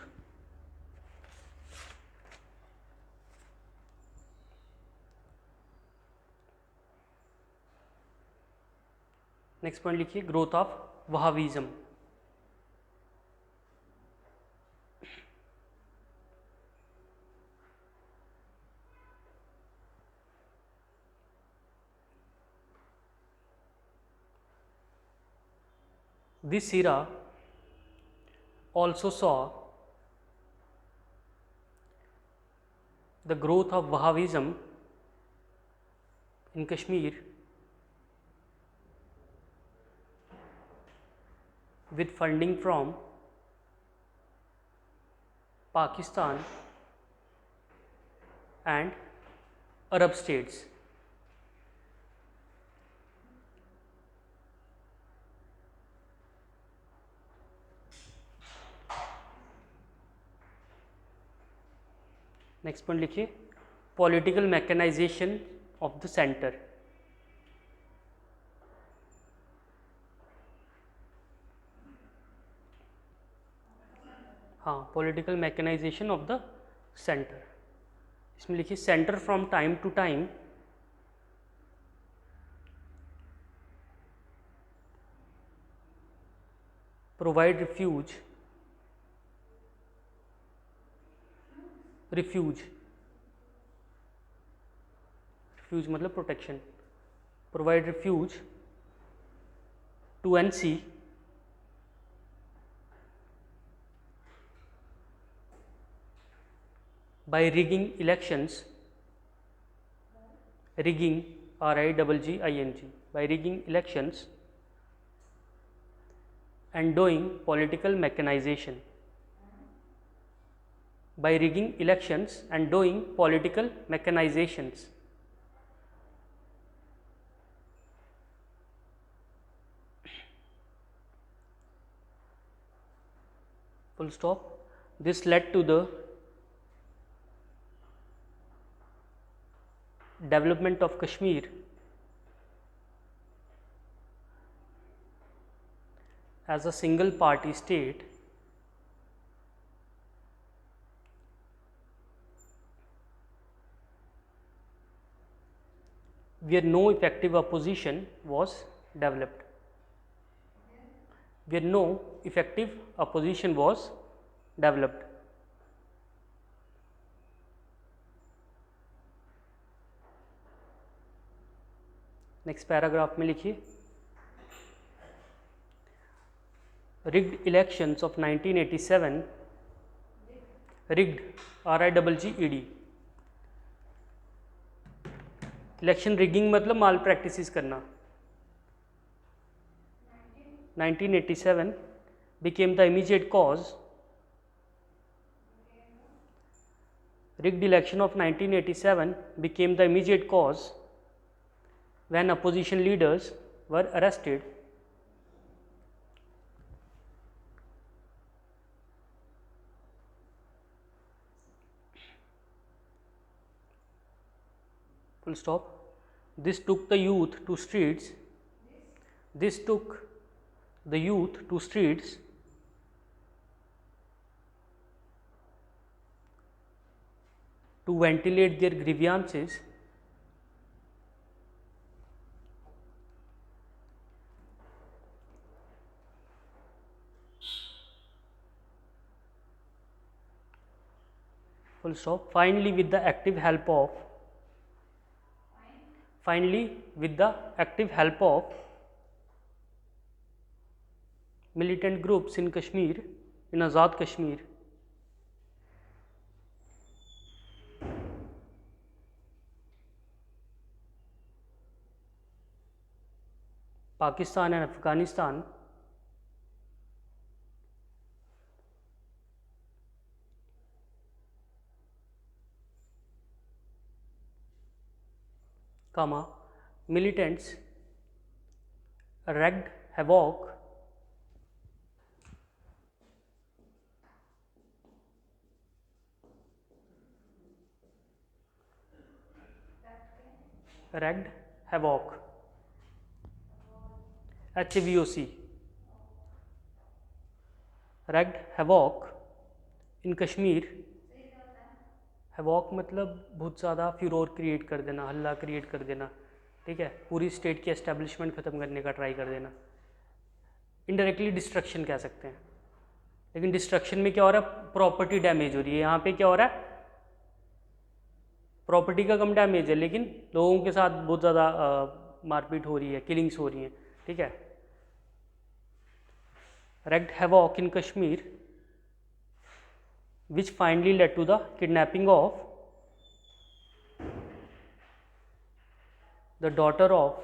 Next point लिखिए, growth of Wahhabism. This era also saw the growth of Wahhabism in Kashmir with funding from Pakistan and Arab states. Next point लिखिए, political mechanization of the centre. हाँ, political mechanization of the centre. इसमें लिखिए, centre from time to time provide refuge मतलब protection, provide refuge to NC by rigging elections, rigging, RIGGING, by rigging elections and doing political mechanization, by rigging elections and doing political mechanizations. Full stop. This led to the development of Kashmir as a single party state where no effective opposition was developed. Where no effective opposition was developed. Next paragraph में लिखिए, rigged elections of 1987, rigged, RIGGED, election rigging मतलब माल प्रैक्टिसेस करना। 1987 became the immediate cause, rigged election of 1987 became the immediate cause when opposition leaders were arrested full stop. This took the youth to streets, to ventilate their grievances full stop. Finally with the active help of militant groups in Kashmir, in Azad Kashmir, Pakistan and Afghanistan, militants wreaked havoc HAVOC wreaked havoc in Kashmir। Havoc मतलब बहुत ज़्यादा फ्यूरोर क्रिएट कर देना, हल्ला क्रिएट कर देना, ठीक है, पूरी स्टेट की एस्टेब्लिशमेंट ख़त्म करने का ट्राई कर देना, इनडायरेक्टली डिस्ट्रक्शन कह सकते हैं। लेकिन डिस्ट्रक्शन में क्या हो रहा है, प्रॉपर्टी डैमेज हो रही है। यहाँ पे क्या हो रहा है, प्रॉपर्टी का कम डैमेज है लेकिन लोगों के साथ बहुत ज़्यादा मारपीट हो रही है, किलिंग्स हो रही हैं, ठीक है। wreaked havoc in Kashmir which finally led to the kidnapping of the daughter of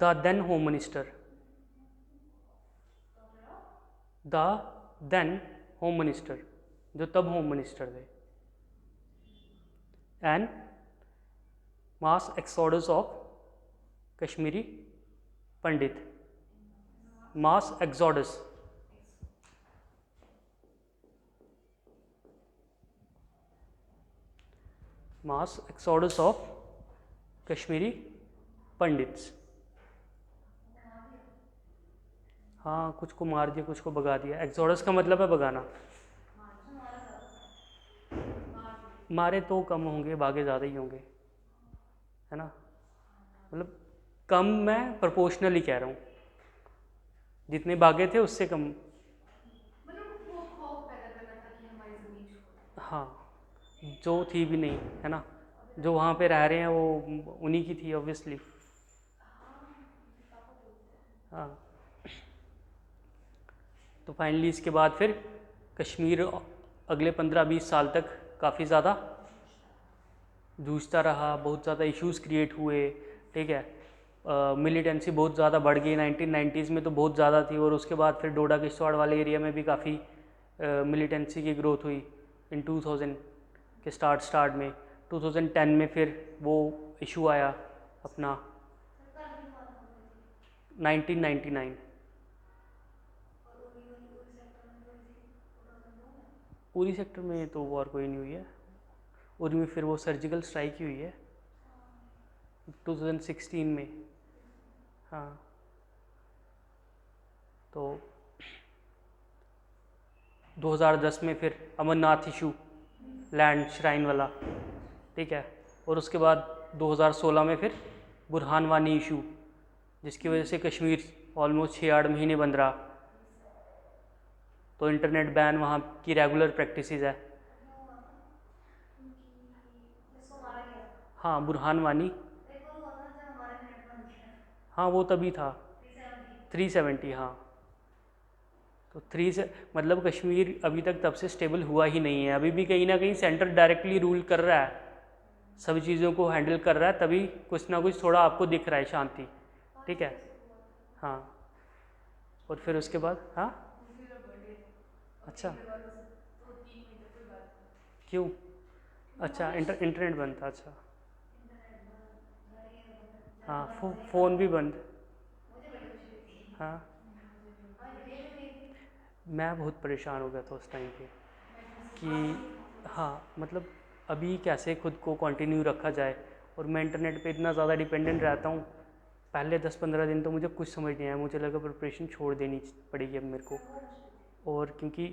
the then home minister, जो तब होम मिनिस्टर थे, and mass exodus of Kashmiri Pandit, mass exodus, mass exodus of Kashmiri pandits. हाँ, कुछ को मार दिया, कुछ को भगा दिया। एक्सोडस का मतलब है भगाना। मारे तो कम होंगे, भागे ज़्यादा ही होंगे, है ना। मतलब कम मैं प्रोपोर्शनली कह रहा हूँ, जितने भागे थे उससे कम। हाँ, जो थी भी नहीं, है ना, जो वहाँ पे रह रहे हैं वो उन्हीं की थी ऑब्वियसली। हाँ, तो फाइनली इसके बाद फिर कश्मीर अगले 15-20 साल तक काफ़ी ज़्यादा जूझता रहा, बहुत ज़्यादा इश्यूज़ क्रिएट हुए, ठीक है। मिलिटेंसी बहुत ज़्यादा बढ़ गई 1990s में, तो बहुत ज़्यादा थी। और उसके बाद फिर डोडा किश्तवाड़ वाले एरिया में भी काफ़ी मिलिटेंसी की ग्रोथ हुई इन 2000 के स्टार्ट में। 2010 में फिर वो इशू आया अपना 1999। उरी सेक्टर में तो वॉर कोई नहीं हुई है, उरी में फिर वो सर्जिकल स्ट्राइक ही हुई है 2016 में। हाँ, तो 2010 में फिर अमरनाथ इशू, लैंड श्राइन वाला, ठीक है। और उसके बाद 2016 में फिर बुरहान वानी इशू, जिसकी वजह से कश्मीर ऑलमोस्ट 6-8 महीने बंद रहा। तो इंटरनेट बैन वहाँ की रेगुलर प्रैक्टिसेस है। हाँ, बुरहान वानी, हाँ वो तभी था 370। हाँ, तो थ्री से मतलब कश्मीर अभी तक तब से स्टेबल हुआ ही नहीं है। अभी भी कहीं ना कहीं सेंटर डायरेक्टली रूल कर रहा है, सभी चीज़ों को हैंडल कर रहा है, तभी कुछ ना कुछ थोड़ा आपको दिख रहा है शांति, ठीक है। हाँ, और फिर उसके बाद, हाँ, अच्छा, क्यों? अच्छा, इंटरनेट बंद था, अच्छा। हाँ, फ़ोन भी बंद। हाँ, मैं बहुत परेशान हो गया था उस टाइम पे कि हाँ, मतलब अभी कैसे खुद को कंटिन्यू रखा जाए। और मैं इंटरनेट पे इतना ज़्यादा डिपेंडेंट रहता हूँ। पहले 10-15 दिन तो मुझे कुछ समझ नहीं आया, मुझे लगा प्रिपरेशन छोड़ देनी पड़ेगी अब मेरे को। और क्योंकि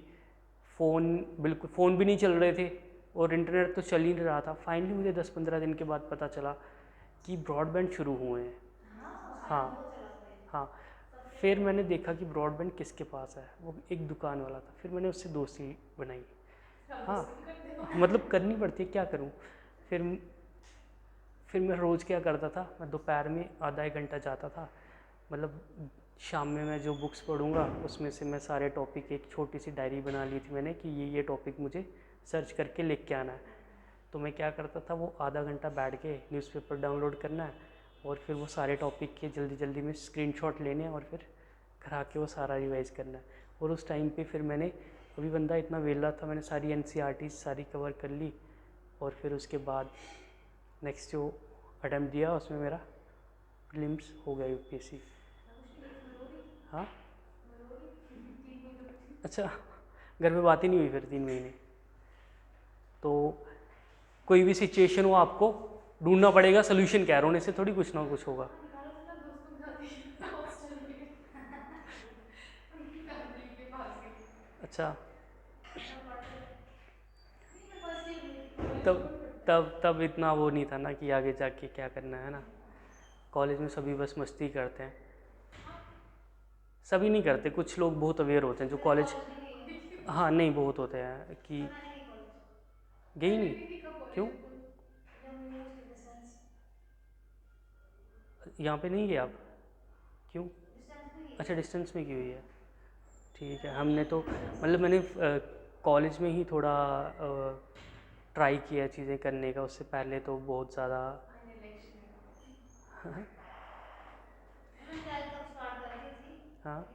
बिल्कुल फ़ोन भी नहीं चल रहे थे और इंटरनेट तो चल ही नहीं रहा था। फाइनली मुझे 10-15 दिन के बाद पता चला कि ब्रॉडबैंड शुरू हुए हैं। हाँ, हाँ, फिर मैंने देखा कि ब्रॉडबैंड किसके पास है, वो एक दुकान वाला था। फिर मैंने उससे दोस्ती बनाई। हाँ, मतलब करनी पड़ती है, क्या करूँ। फिर फिर मैं रोज़ क्या करता था, मैं दोपहर में आधा एक घंटा जाता था, मतलब शाम में मैं जो बुक्स पढ़ूँगा उसमें से मैं सारे टॉपिक, एक छोटी सी डायरी बना ली थी मैंने कि ये टॉपिक मुझे सर्च करके लिख के आना है। तो मैं क्या करता था, वो आधा घंटा बैठ के न्यूज़पेपर डाउनलोड करना है और फिर वो सारे टॉपिक के जल्दी जल्दी में स्क्रीनशॉट लेने हैं और फिर घर आके वो सारा रिवाइज़ करना है। और उस टाइम पे फिर मैंने, अभी बंदा इतना वेला था, मैंने सारी एनसीईआरटी सारी कवर कर ली। और फिर उसके बाद नेक्स्ट जो अटेम्प्ट दिया उसमें मेरा प्रीलिम्स हो गया यूपीएससी। हाँ, अच्छा, घर में बात ही नहीं हुई फिर 3 महीने। तो कोई भी सिचुएशन हो आपको ढूंढना पड़ेगा सोल्यूशन, क्या रोने से थोड़ी कुछ ना कुछ होगा। अच्छा, तब तब इतना वो नहीं था ना कि आगे जाके क्या करना है ना। कॉलेज में सभी बस मस्ती करते हैं, सभी नहीं करते, कुछ लोग बहुत अवेयर होते हैं जो कॉलेज। हाँ, नहीं, बहुत होते हैं कि गई नहीं, क्यों? यहाँ पे नहीं गए आप, क्यों? अच्छा, डिस्टेंस में की हुई है, ठीक है। हमने तो मतलब मैंने कॉलेज में ही थोड़ा ट्राई किया चीज़ें करने का, उससे पहले तो बहुत ज़्यादा। हाँ,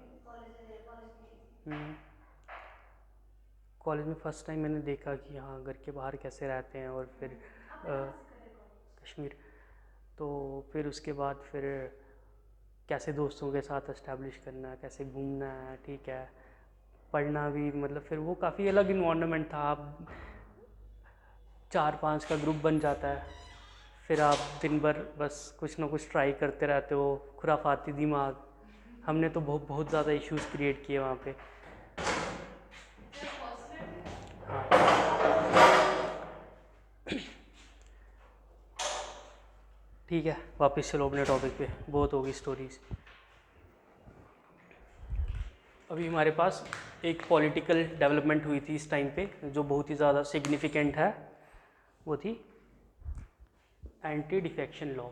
कॉलेज में फ़र्स्ट टाइम मैंने देखा कि हाँ, घर के बाहर कैसे रहते हैं। और फिर कश्मीर, तो फिर उसके बाद फिर कैसे दोस्तों के साथ एस्टैब्लिश करना है, कैसे घूमना है, ठीक है, पढ़ना भी, मतलब फिर वो काफ़ी अलग इन्वायरमेंट था। आप 4-5 का ग्रुप बन जाता है, फिर आप दिन भर बस कुछ ना कुछ ट्राई करते रहते हो, खुराफाती दिमाग। हमने तो बहुत बहुत ज़्यादा इश्यूज क्रिएट किए वहाँ पे। ठीक है, वापस चलो अपने टॉपिक पे, बहुत होगी स्टोरीज। अभी हमारे पास एक पॉलिटिकल डेवलपमेंट हुई थी इस टाइम पे जो बहुत ही ज़्यादा सिग्निफिकेंट है, वो थी एंटी डिफेक्शन लॉ।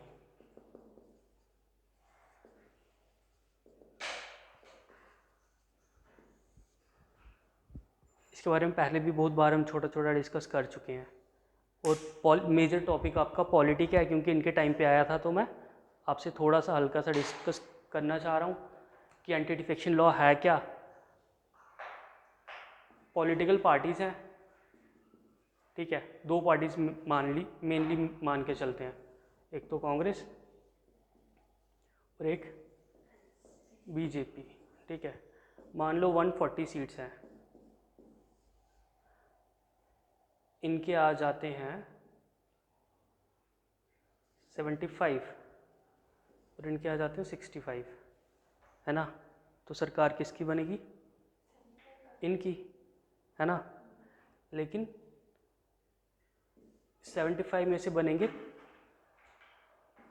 इसके बारे में पहले भी बहुत बार हम छोटा छोटा डिस्कस कर चुके हैं, और मेजर टॉपिक आपका पॉलिटी का है क्योंकि इनके टाइम पे आया था, तो मैं आपसे थोड़ा सा हल्का सा डिस्कस करना चाह रहा हूँ कि एंटी डिफेक्शन लॉ है क्या। पॉलिटिकल पार्टीज़ हैं, ठीक है, दो पार्टीज मेनली मान के चलते हैं, एक तो कांग्रेस और एक बीजेपी, ठीक है। मान लो 140 सीट्स हैं, इनके आ जाते हैं 75 और इनके आ जाते हैं 65, है ना। तो सरकार किसकी बनेगी? इनकी, है ना। लेकिन 75 में से बनेंगे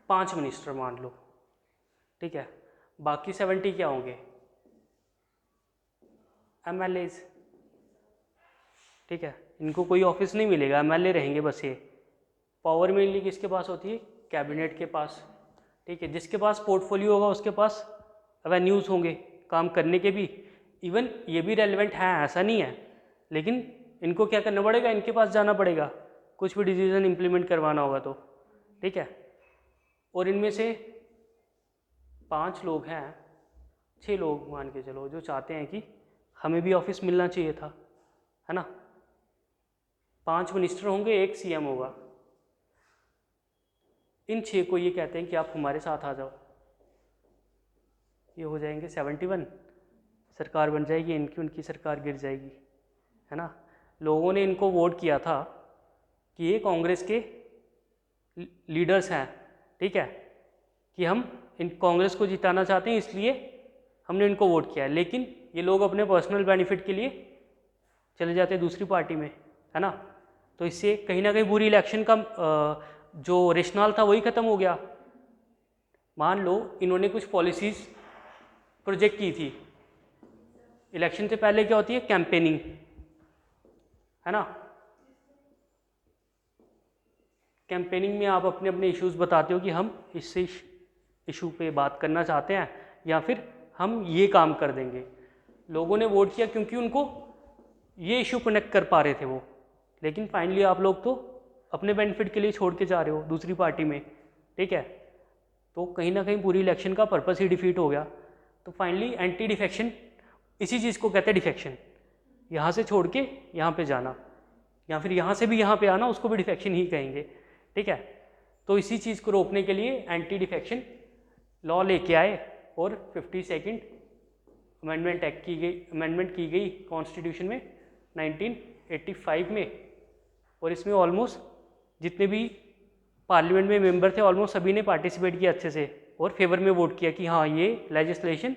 5 मिनिस्टर मान लो, ठीक है। बाकी 70 क्या होंगे? MLAs, ठीक है। इनको कोई ऑफिस नहीं मिलेगा, MLA रहेंगे बस ये। पावर मेनली किसके पास होती है? कैबिनेट के पास, ठीक है। जिसके पास पोर्टफोलियो होगा उसके पास एवेन्यूज़ होंगे काम करने के भी। इवन ये भी रेलिवेंट है, ऐसा नहीं है, लेकिन इनको क्या करना पड़ेगा? इनके पास जाना पड़ेगा कुछ भी डिसीजन इम्प्लीमेंट करवाना होगा तो, ठीक है। और इनमें से 5 लोग हैं, 6 लोग मान के चलो, जो चाहते हैं कि हमें भी ऑफिस मिलना चाहिए था, है ना। 5 मिनिस्टर होंगे, 1 CM होगा। इन 6 को ये कहते हैं कि आप हमारे साथ आ जाओ। ये हो जाएंगे 71, सरकार बन जाएगी इनकी, उनकी सरकार गिर जाएगी, है ना। लोगों ने इनको वोट किया था कि ये कांग्रेस के लीडर्स हैं, ठीक है, कि हम इन कांग्रेस को जिताना चाहते हैं इसलिए हमने इनको वोट किया है। लेकिन ये लोग अपने पर्सनल बेनिफिट के लिए चले जाते हैं दूसरी पार्टी में, है ना। तो इससे कहीं ना कहीं पूरी इलेक्शन का जो रेशनल था वही ख़त्म हो गया। मान लो इन्होंने कुछ पॉलिसीज़ प्रोजेक्ट की थी, इलेक्शन से पहले क्या होती है? कैंपेनिंग, है ना। कैंपेनिंग में आप अपने अपने इश्यूज बताते हो कि हम इससे इशू पे बात करना चाहते हैं या फिर हम ये काम कर देंगे। लोगों ने वोट किया क्योंकि उनको ये इशू कनेक्ट कर पा रहे थे वो, लेकिन फाइनली आप लोग तो अपने बेनिफिट के लिए छोड़ के जा रहे हो दूसरी पार्टी में, ठीक है। तो कहीं ना कहीं पूरी इलेक्शन का पर्पस ही डिफीट हो गया। तो फाइनली एंटी डिफेक्शन इसी चीज़ को कहते हैं, डिफेक्शन। यहाँ से छोड़ के यहाँ पे जाना, या फिर यहाँ से भी यहाँ पे आना, उसको भी डिफेक्शन ही कहेंगे, ठीक है। तो इसी चीज़ को रोकने के लिए एंटी डिफेक्शन लॉ लेके आए और 52nd अमेंडमेंट की गई कॉन्स्टिट्यूशन में 1985 में। और इसमें ऑलमोस्ट जितने भी पार्लियामेंट में मेंबर थे ऑलमोस्ट सभी ने पार्टिसिपेट किया अच्छे से और फेवर में वोट किया कि हाँ ये लेजिस्लेशन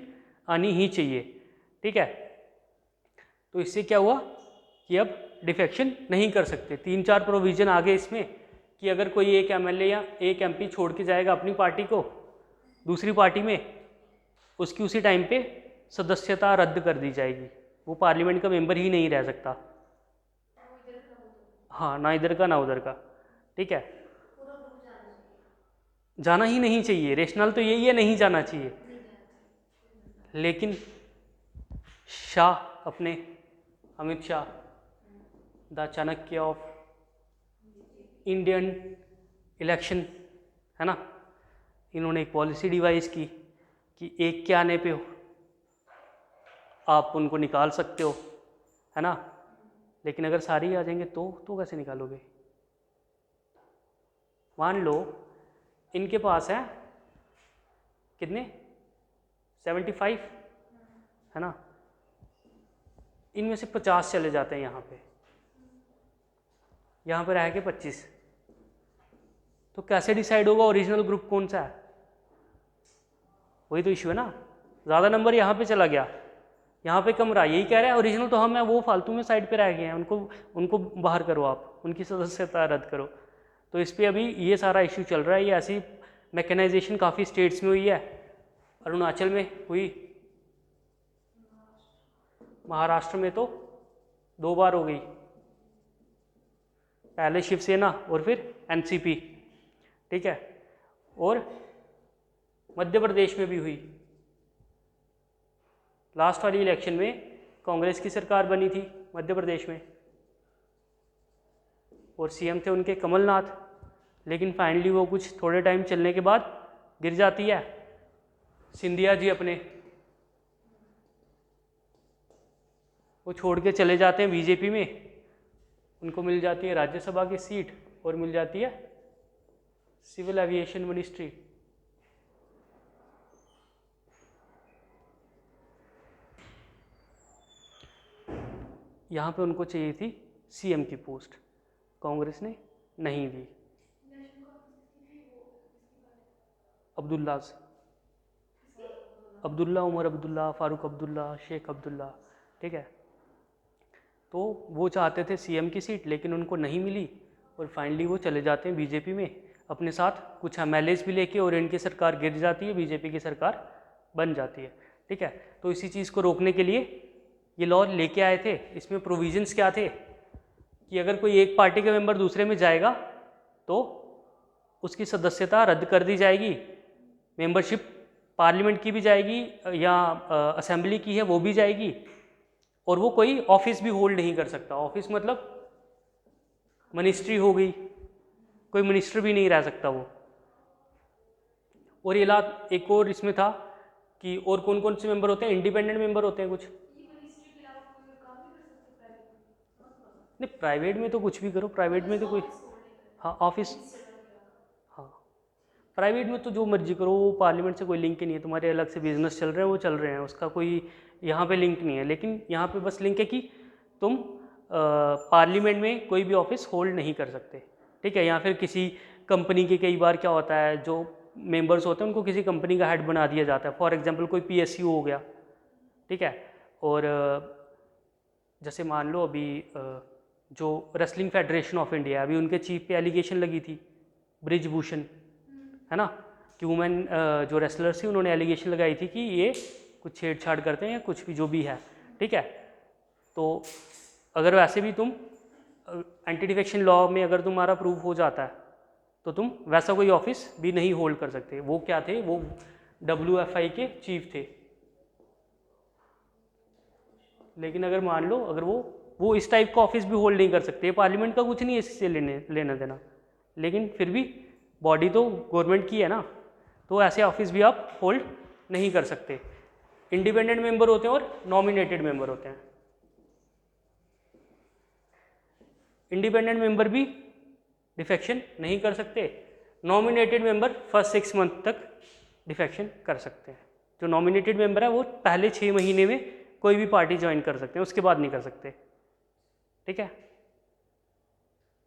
आनी ही चाहिए, ठीक है। तो इससे क्या हुआ कि अब डिफेक्शन नहीं कर सकते। 3-4 प्रोविज़न आ गए इसमें कि अगर कोई एक MLA या एक MP छोड़ के जाएगा अपनी पार्टी को दूसरी पार्टी में, उसकी उसी टाइम पे सदस्यता रद्द कर दी जाएगी, वो पार्लियामेंट का मेंबर ही नहीं रह सकता। हाँ, ना इधर का ना उधर का, ठीक है। जाना ही नहीं चाहिए, रेशनल तो यही है, नहीं जाना चाहिए। लेकिन शाह, अपने Amit Shah, the Chanakya of Indian election, है ना, इन्होंने एक पॉलिसी डिवाइस की कि एक के आने पे आप उनको निकाल सकते हो, है ना। लेकिन अगर सारे ही आ जाएंगे तो कैसे निकालोगे? मान लो इनके पास है कितने 75 है ना, इनमें से 50 चले जाते हैं यहाँ पे रह के 25। तो कैसे डिसाइड होगा ओरिजिनल ग्रुप कौन सा है? वही तो इशू है ना, ज़्यादा नंबर यहाँ पे चला गया, यहाँ पे कम रहा, यही कह रहे हैं ओरिजिनल तो हम है, वो फालतू में साइड पे रह गए हैं, उनको बाहर करो, आप उनकी सदस्यता रद्द करो। तो इस पर अभी ये सारा इशू चल रहा है। ये ऐसी मैकेनाइजेशन काफ़ी स्टेट्स में हुई है, अरुणाचल में हुई, महाराष्ट्र में तो 2 बार हो गई, पहले शिवसेना और फिर एनसीपी, ठीक है, और मध्य प्रदेश में भी हुई। लास्ट वाली इलेक्शन में कांग्रेस की सरकार बनी थी मध्य प्रदेश में और सीएम थे उनके कमलनाथ, लेकिन फाइनली वो कुछ थोड़े टाइम चलने के बाद गिर जाती है। सिंधिया जी अपने वो छोड़ के चले जाते हैं बीजेपी में, उनको मिल जाती है राज्यसभा की सीट और मिल जाती है सिविल एविएशन मिनिस्ट्री। यहाँ पे उनको चाहिए थी सीएम की पोस्ट, कांग्रेस ने नहीं दी। अब्दुल्ला, उमर अब्दुल्ला, फारूक अब्दुल्ला, शेख अब्दुल्ला, ठीक है। तो वो चाहते थे सीएम की सीट, लेकिन उनको नहीं मिली और फाइनली वो चले जाते हैं बीजेपी में, अपने साथ कुछ एमएलएस भी लेके, और इनकी सरकार गिर जाती है, बीजेपी की सरकार बन जाती है, ठीक है। तो इसी चीज़ को रोकने के लिए ये लॉ लेके आए थे। इसमें प्रोविजंस क्या थे कि अगर कोई एक पार्टी का मेंबर दूसरे में जाएगा तो उसकी सदस्यता रद्द कर दी जाएगी, मेंबरशिप पार्लियामेंट की भी जाएगी या असेंबली की है वो भी जाएगी, और वो कोई ऑफिस भी होल्ड नहीं कर सकता। ऑफिस मतलब मिनिस्ट्री हो गई, कोई मिनिस्टर भी नहीं रह सकता वो। और ये लाभ एक और इसमें था कि और कौन कौन से मेंबर होते हैं, इंडिपेंडेंट मेंबर होते हैं कुछ, नहीं प्राइवेट में तो कुछ भी करो, प्राइवेट में तो कोई, हाँ ऑफिस, हाँ प्राइवेट में तो जो मर्जी करो, वो पार्लियामेंट से कोई लिंक ही नहीं है, तुम्हारे अलग से बिजनेस चल रहे हैं वो चल रहे हैं, उसका कोई यहाँ पे लिंक नहीं है। लेकिन यहाँ पे बस लिंक है कि तुम पार्लियामेंट में कोई भी ऑफिस होल्ड नहीं कर सकते, ठीक है। या फिर किसी कंपनी के, कई बार क्या होता है जो मेंबर्स होते हैं उनको किसी कंपनी का हेड बना दिया जाता है, फॉर एग्जांपल कोई पीएसयू हो गया, ठीक है। और जैसे मान लो अभी जो रेसलिंग फेडरेशन ऑफ इंडिया, अभी उनके चीफ पे एलिगेशन लगी थी ब्रिजभूषण, है ना, कि वुमेन जो रेसलर्स थी उन्होंने एलिगेशन लगाई थी कि ये कुछ छेड़छाड़ करते हैं या कुछ भी जो भी है, ठीक है। तो अगर वैसे भी तुम एंटी डिफेक्शन लॉ में अगर तुम्हारा प्रूव हो जाता है तो तुम वैसा कोई ऑफिस भी नहीं होल्ड कर सकते। वो क्या थे, वो WFI के चीफ थे। लेकिन अगर मान लो अगर वो इस टाइप का ऑफिस भी होल्ड नहीं कर सकते, पार्लियामेंट का कुछ नहीं है इससे लेना देना, लेकिन फिर भी बॉडी तो गवर्नमेंट की है ना, तो ऐसे ऑफिस भी आप होल्ड नहीं कर सकते। इंडिपेंडेंट मेंबर होते हैं और नॉमिनेटेड मेंबर होते हैं। इंडिपेंडेंट मेंबर भी डिफेक्शन नहीं कर सकते, नॉमिनेटेड मेंबर फर्स्ट 6 मंथ तक डिफेक्शन कर सकते हैं। जो नॉमिनेटेड मेंबर है वो पहले 6 महीने में कोई भी पार्टी ज्वाइन कर सकते हैं, उसके बाद नहीं कर सकते, ठीक है।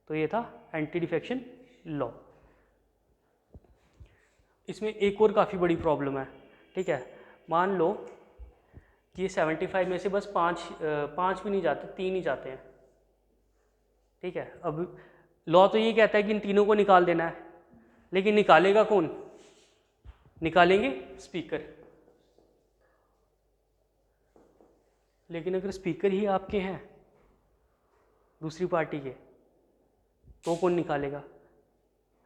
तो ये था एंटी डिफेक्शन लॉ। इसमें एक और काफ़ी बड़ी प्रॉब्लम है, ठीक है। मान लो कि ये 75 में से बस 5 भी नहीं जाते, 3 ही जाते हैं, ठीक है। अब लॉ तो ये कहता है कि इन तीनों को निकाल देना है, लेकिन निकालेगा कौन? निकालेंगे स्पीकर। लेकिन अगर स्पीकर ही आपके हैं दूसरी पार्टी के, तो कौन निकालेगा,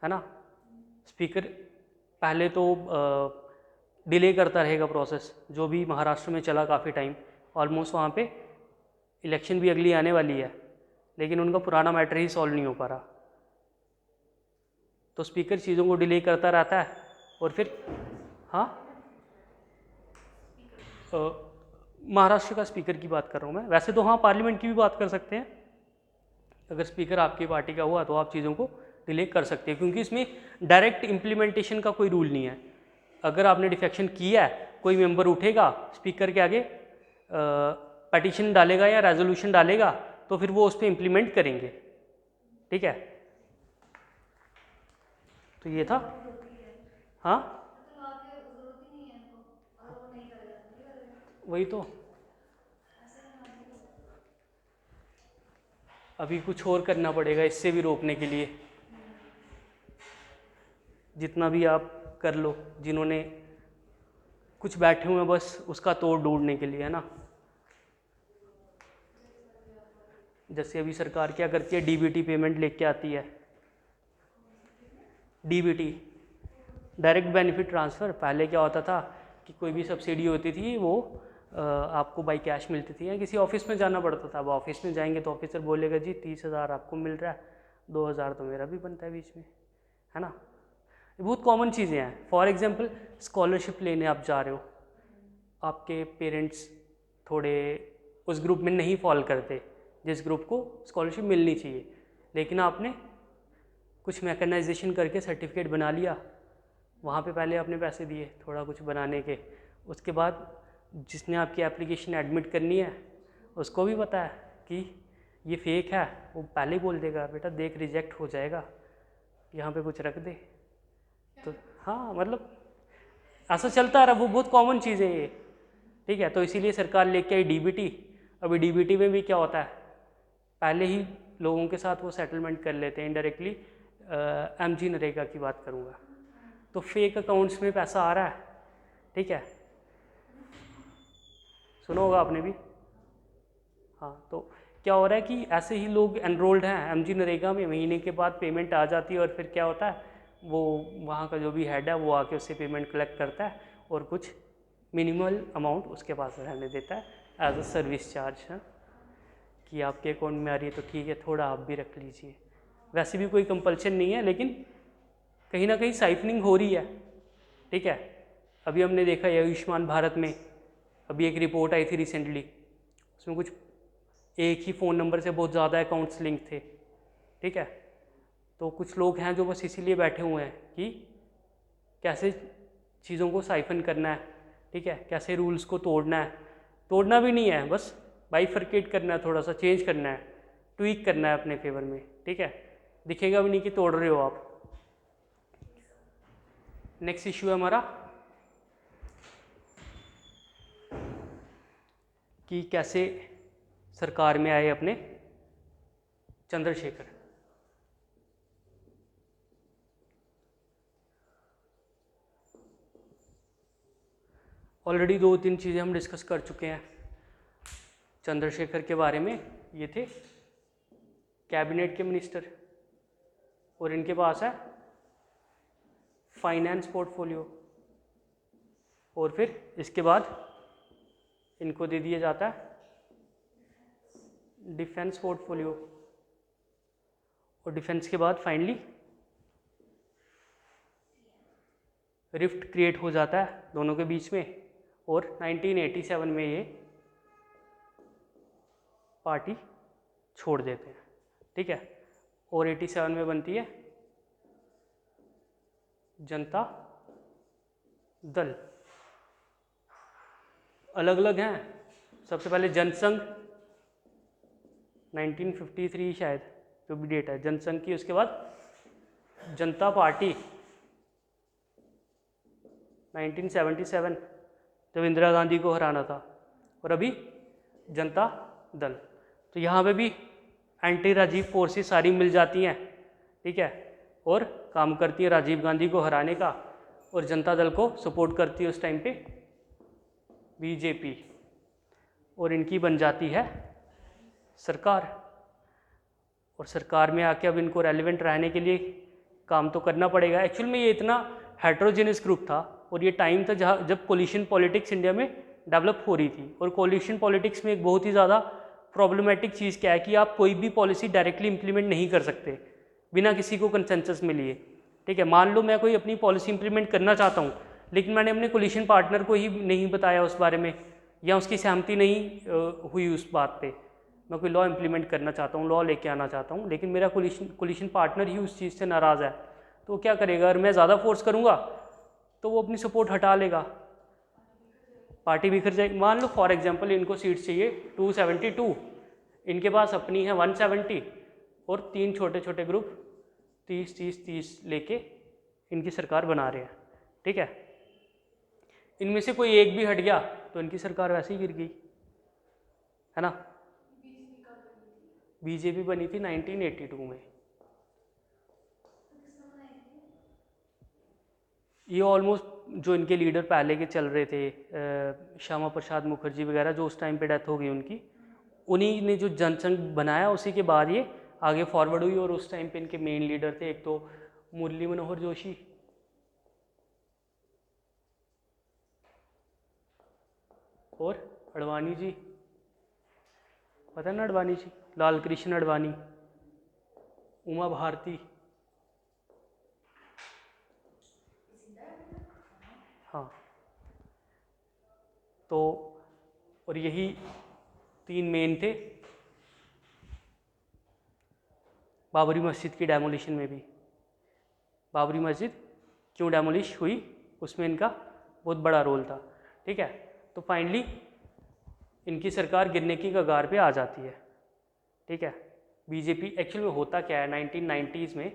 है ना। स्पीकर पहले तो डिले करता रहेगा प्रोसेस, जो भी महाराष्ट्र में चला काफ़ी टाइम, ऑलमोस्ट वहाँ पे इलेक्शन भी अगली आने वाली है, लेकिन उनका पुराना मैटर ही सॉल्व नहीं हो पा रहा। तो स्पीकर चीज़ों को डिले करता रहता है और फिर हाँ महाराष्ट्र का स्पीकर की बात कर रहा हूँ मैं, वैसे तो हाँ पार्लियामेंट की भी बात कर सकते हैं। अगर स्पीकर आपकी पार्टी का हुआ तो आप चीज़ों को डिले कर सकते हैं, क्योंकि इसमें डायरेक्ट इम्प्लीमेंटेशन का कोई रूल नहीं है। अगर आपने डिफेक्शन किया है कोई मेंबर उठेगा स्पीकर के आगे पटिशन डालेगा या रेजोल्यूशन डालेगा, तो फिर वो उस पर इम्प्लीमेंट करेंगे। ठीक है, तो ये था। हाँ, वही तो, अभी कुछ और करना पड़ेगा इससे भी रोकने के लिए। जितना भी आप कर लो, जिन्होंने कुछ बैठे हुए हैं बस उसका तोड़ ढूंढने के लिए, है ना। जैसे अभी सरकार क्या करती है, डीबीटी पेमेंट लेके आती है। DBT, direct benefit transfer. पहले क्या होता था कि कोई भी सब्सिडी होती थी वो आपको बाई कैश मिलती थी या किसी ऑफिस में जाना पड़ता था। अब ऑफिस में जाएंगे तो ऑफिसर बोलेगा जी 30,000 आपको मिल रहा है, 2,000 तो मेरा भी बनता है बीच में, है ना। ये बहुत कॉमन चीज़ें हैं। फॉर एग्जांपल स्कॉलरशिप लेने आप जा रहे हो, आपके पेरेंट्स थोड़े उस ग्रुप में नहीं फॉल करते जिस ग्रुप को स्कॉलरशिप मिलनी चाहिए, लेकिन आपने कुछ मैकेनाइजेशन करके सर्टिफिकेट बना लिया, वहाँ पे पहले आपने पैसे दिए थोड़ा कुछ बनाने के, उसके बाद जिसने आपकी एप्लीकेशन एडमिट करनी है उसको भी पता है कि ये फेक है, वो पहले ही बोल देगा बेटा देख रिजेक्ट हो जाएगा, यहाँ पे कुछ रख दे। तो हाँ, मतलब ऐसा चलता रहा, वो बहुत कॉमन चीज़ है ये। ठीक है, तो इसीलिए सरकार लेके आई डीबीटी। अभी डीबीटी में भी क्या होता है, पहले ही लोगों के साथ वो सेटलमेंट कर लेते हैं इनडायरेक्टली। एमजी नरेगा की बात करूँगा, तो फेक अकाउंट्स में पैसा आ रहा है। ठीक है, सुना होगा आपने भी। हाँ, तो क्या हो रहा है कि ऐसे ही लोग एनरोल्ड हैं एमजी नरेगा में, महीने के बाद पेमेंट आ जाती है और फिर क्या होता है, वो वहाँ का जो भी हेड है वो आके उससे पेमेंट कलेक्ट करता है और कुछ मिनिमल अमाउंट उसके पास रहने देता है एज अ सर्विस चार्ज। है कि आपके अकाउंट में आ रही है तो ठीक है, थोड़ा आप भी रख लीजिए। वैसे भी कोई कंपल्शन नहीं है, लेकिन कहीं ना कहीं साइफनिंग हो रही है। ठीक है, अभी हमने देखा है आयुष्मान भारत में, अभी एक रिपोर्ट आई थी रिसेंटली, उसमें कुछ एक ही फ़ोन नंबर से बहुत ज़्यादा अकाउंट्स लिंक थे। ठीक है, तो कुछ लोग हैं जो बस इसीलिए बैठे हुए हैं कि कैसे चीज़ों को साइफन करना है। ठीक है, कैसे रूल्स को तोड़ना है, तोड़ना भी नहीं है, बस बाइफरकेट करना है, थोड़ा सा चेंज करना है, ट्वीक करना है अपने फेवर में। ठीक है, दिखेगा भी नहीं कि तोड़ रहे हो आप। नेक्स्ट इश्यू है हमारा कि कैसे सरकार में आए अपने चंद्रशेखर। ऑलरेडी 2-3 चीज़ें हम डिस्कस कर चुके हैं चंद्रशेखर के बारे में। ये थे कैबिनेट के मिनिस्टर और इनके पास है फाइनेंस पोर्टफोलियो, और फिर इसके बाद इनको दे दिया जाता है डिफेंस पोर्टफोलियो, और डिफेंस के बाद फाइनली रिफ्ट क्रिएट हो जाता है दोनों के बीच में, और 1987 में ये पार्टी छोड़ देते हैं। ठीक है, और 87 में बनती है जनता दल। अलग अलग हैं, सबसे पहले जनसंघ 1953 शायद जो भी डेट है जनसंघ की, उसके बाद जनता पार्टी 1977 जब इंदिरा गांधी को हराना था, और अभी जनता दल। तो यहाँ पे भी एंटी राजीव फोर्सेस सारी मिल जाती हैं। ठीक है, और काम करती है राजीव गांधी को हराने का, और जनता दल को सपोर्ट करती है उस टाइम पे बीजेपी, और इनकी बन जाती है सरकार। और सरकार में आके अब इनको रेलिवेंट रहने के लिए काम तो करना पड़ेगा। एक्चुअल में ये इतना हेट्रोजेनियस ग्रुप था, और ये टाइम था जब कोलिशन पॉलिटिक्स इंडिया में डेवलप हो रही थी। और कोलिशन पॉलिटिक्स में एक बहुत ही ज़्यादा प्रॉब्लमेटिक चीज़ क्या है कि आप कोई भी पॉलिसी डायरेक्टली इंप्लीमेंट नहीं कर सकते बिना किसी को कंसेंसस में लिए। ठीक है, मान लो मैं कोई अपनी पॉलिसी इंप्लीमेंट करना चाहता हूँ, लेकिन मैंने अपने कोलिशन पार्टनर को ही नहीं बताया उस बारे में, या उसकी सहमति नहीं हुई उस बात पे। मैं कोई लॉ इंप्लीमेंट करना चाहता हूँ, लॉ लेके आना चाहता हूँ, लेकिन मेरा कोलिशन पार्टनर ही उस चीज़ से नाराज़ है, तो क्या करेगा? अगर मैं ज़्यादा फोर्स करूँगा तो वो अपनी सपोर्ट हटा लेगा। पार्टी बिखर जाएगी। मान लो फॉर एग्जांपल इनको सीट्स चाहिए 272, इनके पास अपनी है 170 और 3 छोटे छोटे ग्रुप 30 लेके इनकी सरकार बना रहे हैं, ठीक है। इनमें से कोई एक भी हट गया तो इनकी सरकार वैसे ही गिर गई, है ना। बीजेपी बनी थी 1982 में। ये ऑलमोस्ट जो इनके लीडर पहले के चल रहे थे, श्यामा प्रसाद मुखर्जी वगैरह, जो उस टाइम पे डेथ हो गई उनकी, उन्हीं ने जो जनसंघ बनाया, उसी के बाद ये आगे फॉरवर्ड हुई। और उस टाइम पे इनके मेन लीडर थे एक तो मुरली मनोहर जोशी, और अडवाणी जी, पता है ना अडवाणी जी, लाल कृष्ण अडवाणी, उमा भारती, हाँ। तो और यही 3 मेन थे। बाबरी मस्जिद की डेमोलिशन में भी, बाबरी मस्जिद क्यों डेमोलिश हुई उसमें इनका बहुत बड़ा रोल था, ठीक है। तो फाइनली इनकी सरकार गिरने की कगार पे आ जाती है, ठीक है। बीजेपी एक्चुअल में होता क्या है, 1990s में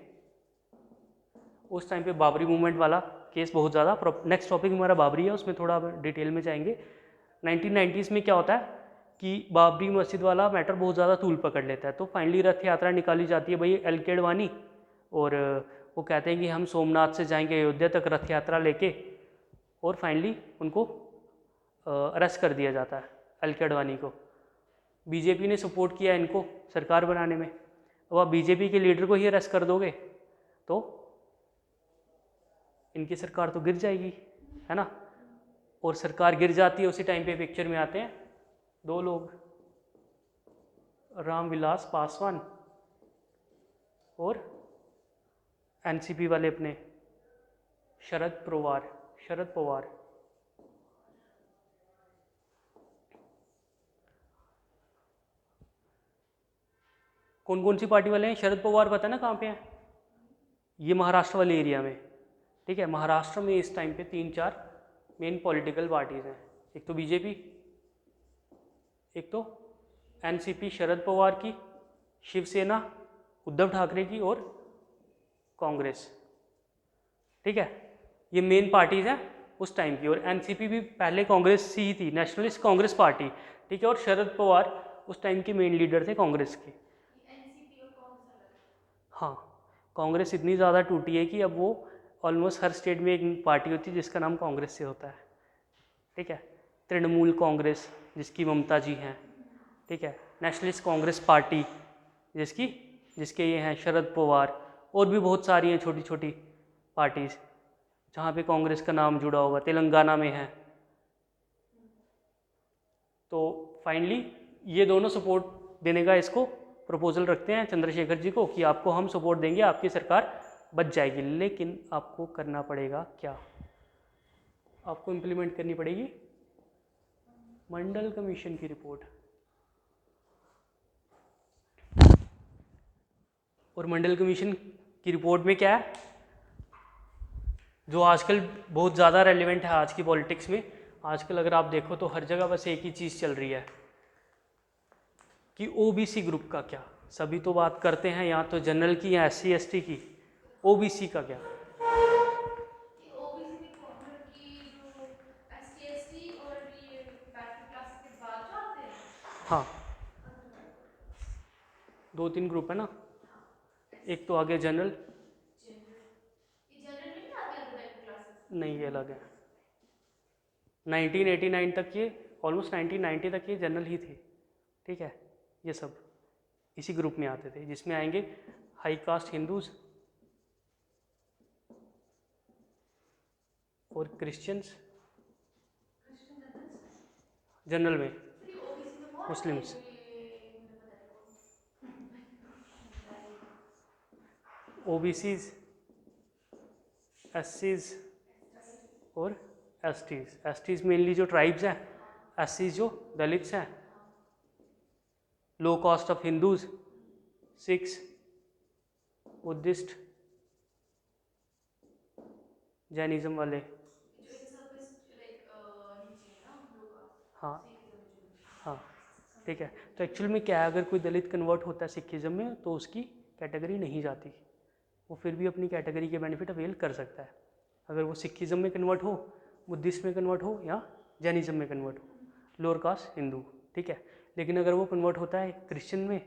उस टाइम पे बाबरी मूवमेंट वाला केस बहुत ज़्यादा, नेक्स्ट टॉपिक हमारा बाबरी है, उसमें थोड़ा डिटेल में जाएंगे। 1990s में क्या होता है कि बाबरी मस्जिद वाला मैटर बहुत ज़्यादा तूल पकड़ लेता है। तो फाइनली रथ यात्रा निकाली जाती है भाई एल के अडवाणी, और वो कहते हैं कि हम सोमनाथ से जाएंगे अयोध्या तक रथ यात्रा लेके, और फाइनली उनको अरेस्ट कर दिया जाता है एल के अडवाणी को। बीजेपी ने सपोर्ट किया इनको सरकार बनाने में। अब आप बीजेपी के लीडर को ही अरेस्ट कर दोगे तो इनकी सरकार तो गिर जाएगी, है ना। और सरकार गिर जाती है, उसी टाइम पे पिक्चर में आते हैं 2 लोग, रामविलास पासवान और एनसीपी वाले अपने शरद पवार। कौन कौन सी पार्टी वाले हैं? शरद पवार पता है ना कहाँ पे हैं? ये महाराष्ट्र वाले एरिया में, ठीक है। महाराष्ट्र में इस टाइम पे 3-4 मेन पॉलिटिकल पार्टीज़ हैं। एक तो बीजेपी, एक तो एनसीपी शरद पवार की, शिवसेना उद्धव ठाकरे की, और कांग्रेस, ठीक है। ये मेन पार्टीज़ हैं उस टाइम की। और एनसीपी भी पहले कांग्रेस से ही थी, नेशनलिस्ट कांग्रेस पार्टी, ठीक है। और शरद पवार उस टाइम के मेन लीडर थे कांग्रेस के। हाँ, कांग्रेस इतनी ज़्यादा टूटी है कि अब वो ऑलमोस्ट हर स्टेट में एक पार्टी होती है जिसका नाम कांग्रेस से होता है, ठीक है। तृणमूल कांग्रेस जिसकी ममता जी हैं, ठीक है। नेशनलिस्ट कांग्रेस पार्टी जिसकी जिसके ये हैं शरद पवार, और भी बहुत सारी हैं छोटी छोटी पार्टीज़ जहाँ पे कांग्रेस का नाम जुड़ा होगा, तेलंगाना में है। तो फाइनली ये दोनों सपोर्ट देने का इसको प्रपोजल रखते हैं चंद्रशेखर जी को कि आपको हम सपोर्ट देंगे, आपकी सरकार बच जाएगी। लेकिन आपको करना पड़ेगा क्या? आपको इम्प्लीमेंट करनी पड़ेगी मंडल कमीशन की रिपोर्ट। और मंडल कमीशन की रिपोर्ट में क्या है, जो आजकल बहुत ज़्यादा रेलिवेंट है आज की पॉलिटिक्स में। आजकल अगर आप देखो तो हर जगह बस एक ही चीज़ चल रही है कि ओबीसी ग्रुप का क्या। सभी तो बात करते हैं यहाँ तो जनरल की या SC ST की, ओबीसी का क्या? हाँ, 2-3 ग्रुप है ना। एक तो आगे जनरल, नहीं ये अलग है। 1989 तक ये, ऑलमोस्ट 1990 तक ये जनरल ही थे, ठीक है। ये सब इसी ग्रुप में आते थे, जिसमें आएंगे हाई कास्ट हिंदूज और क्रिश्चियंस, जनरल में मुस्लिम्स, ओबीसीज, SCs और STs। STs मेनली जो ट्राइब्स हैं, SCs जो दलित्स हैं, low caste of Hindus, Sikhs, Buddhist, Jainism वाले। हाँ हाँ, ठीक है। तो एक्चुअल में क्या है, अगर कोई दलित कन्वर्ट होता है सिखिज़म में तो उसकी कैटेगरी नहीं जाती, वो फिर भी अपनी कैटेगरी के बेनिफिट अवेल कर सकता है। अगर वो सिखिज़म में कन्वर्ट हो, बुद्धिस्ट में कन्वर्ट हो या जैनिज़्म में कन्वर्ट हो, लोअर कास्ट हिंदू, ठीक है। लेकिन अगर वो कन्वर्ट होता है क्रिश्चियन में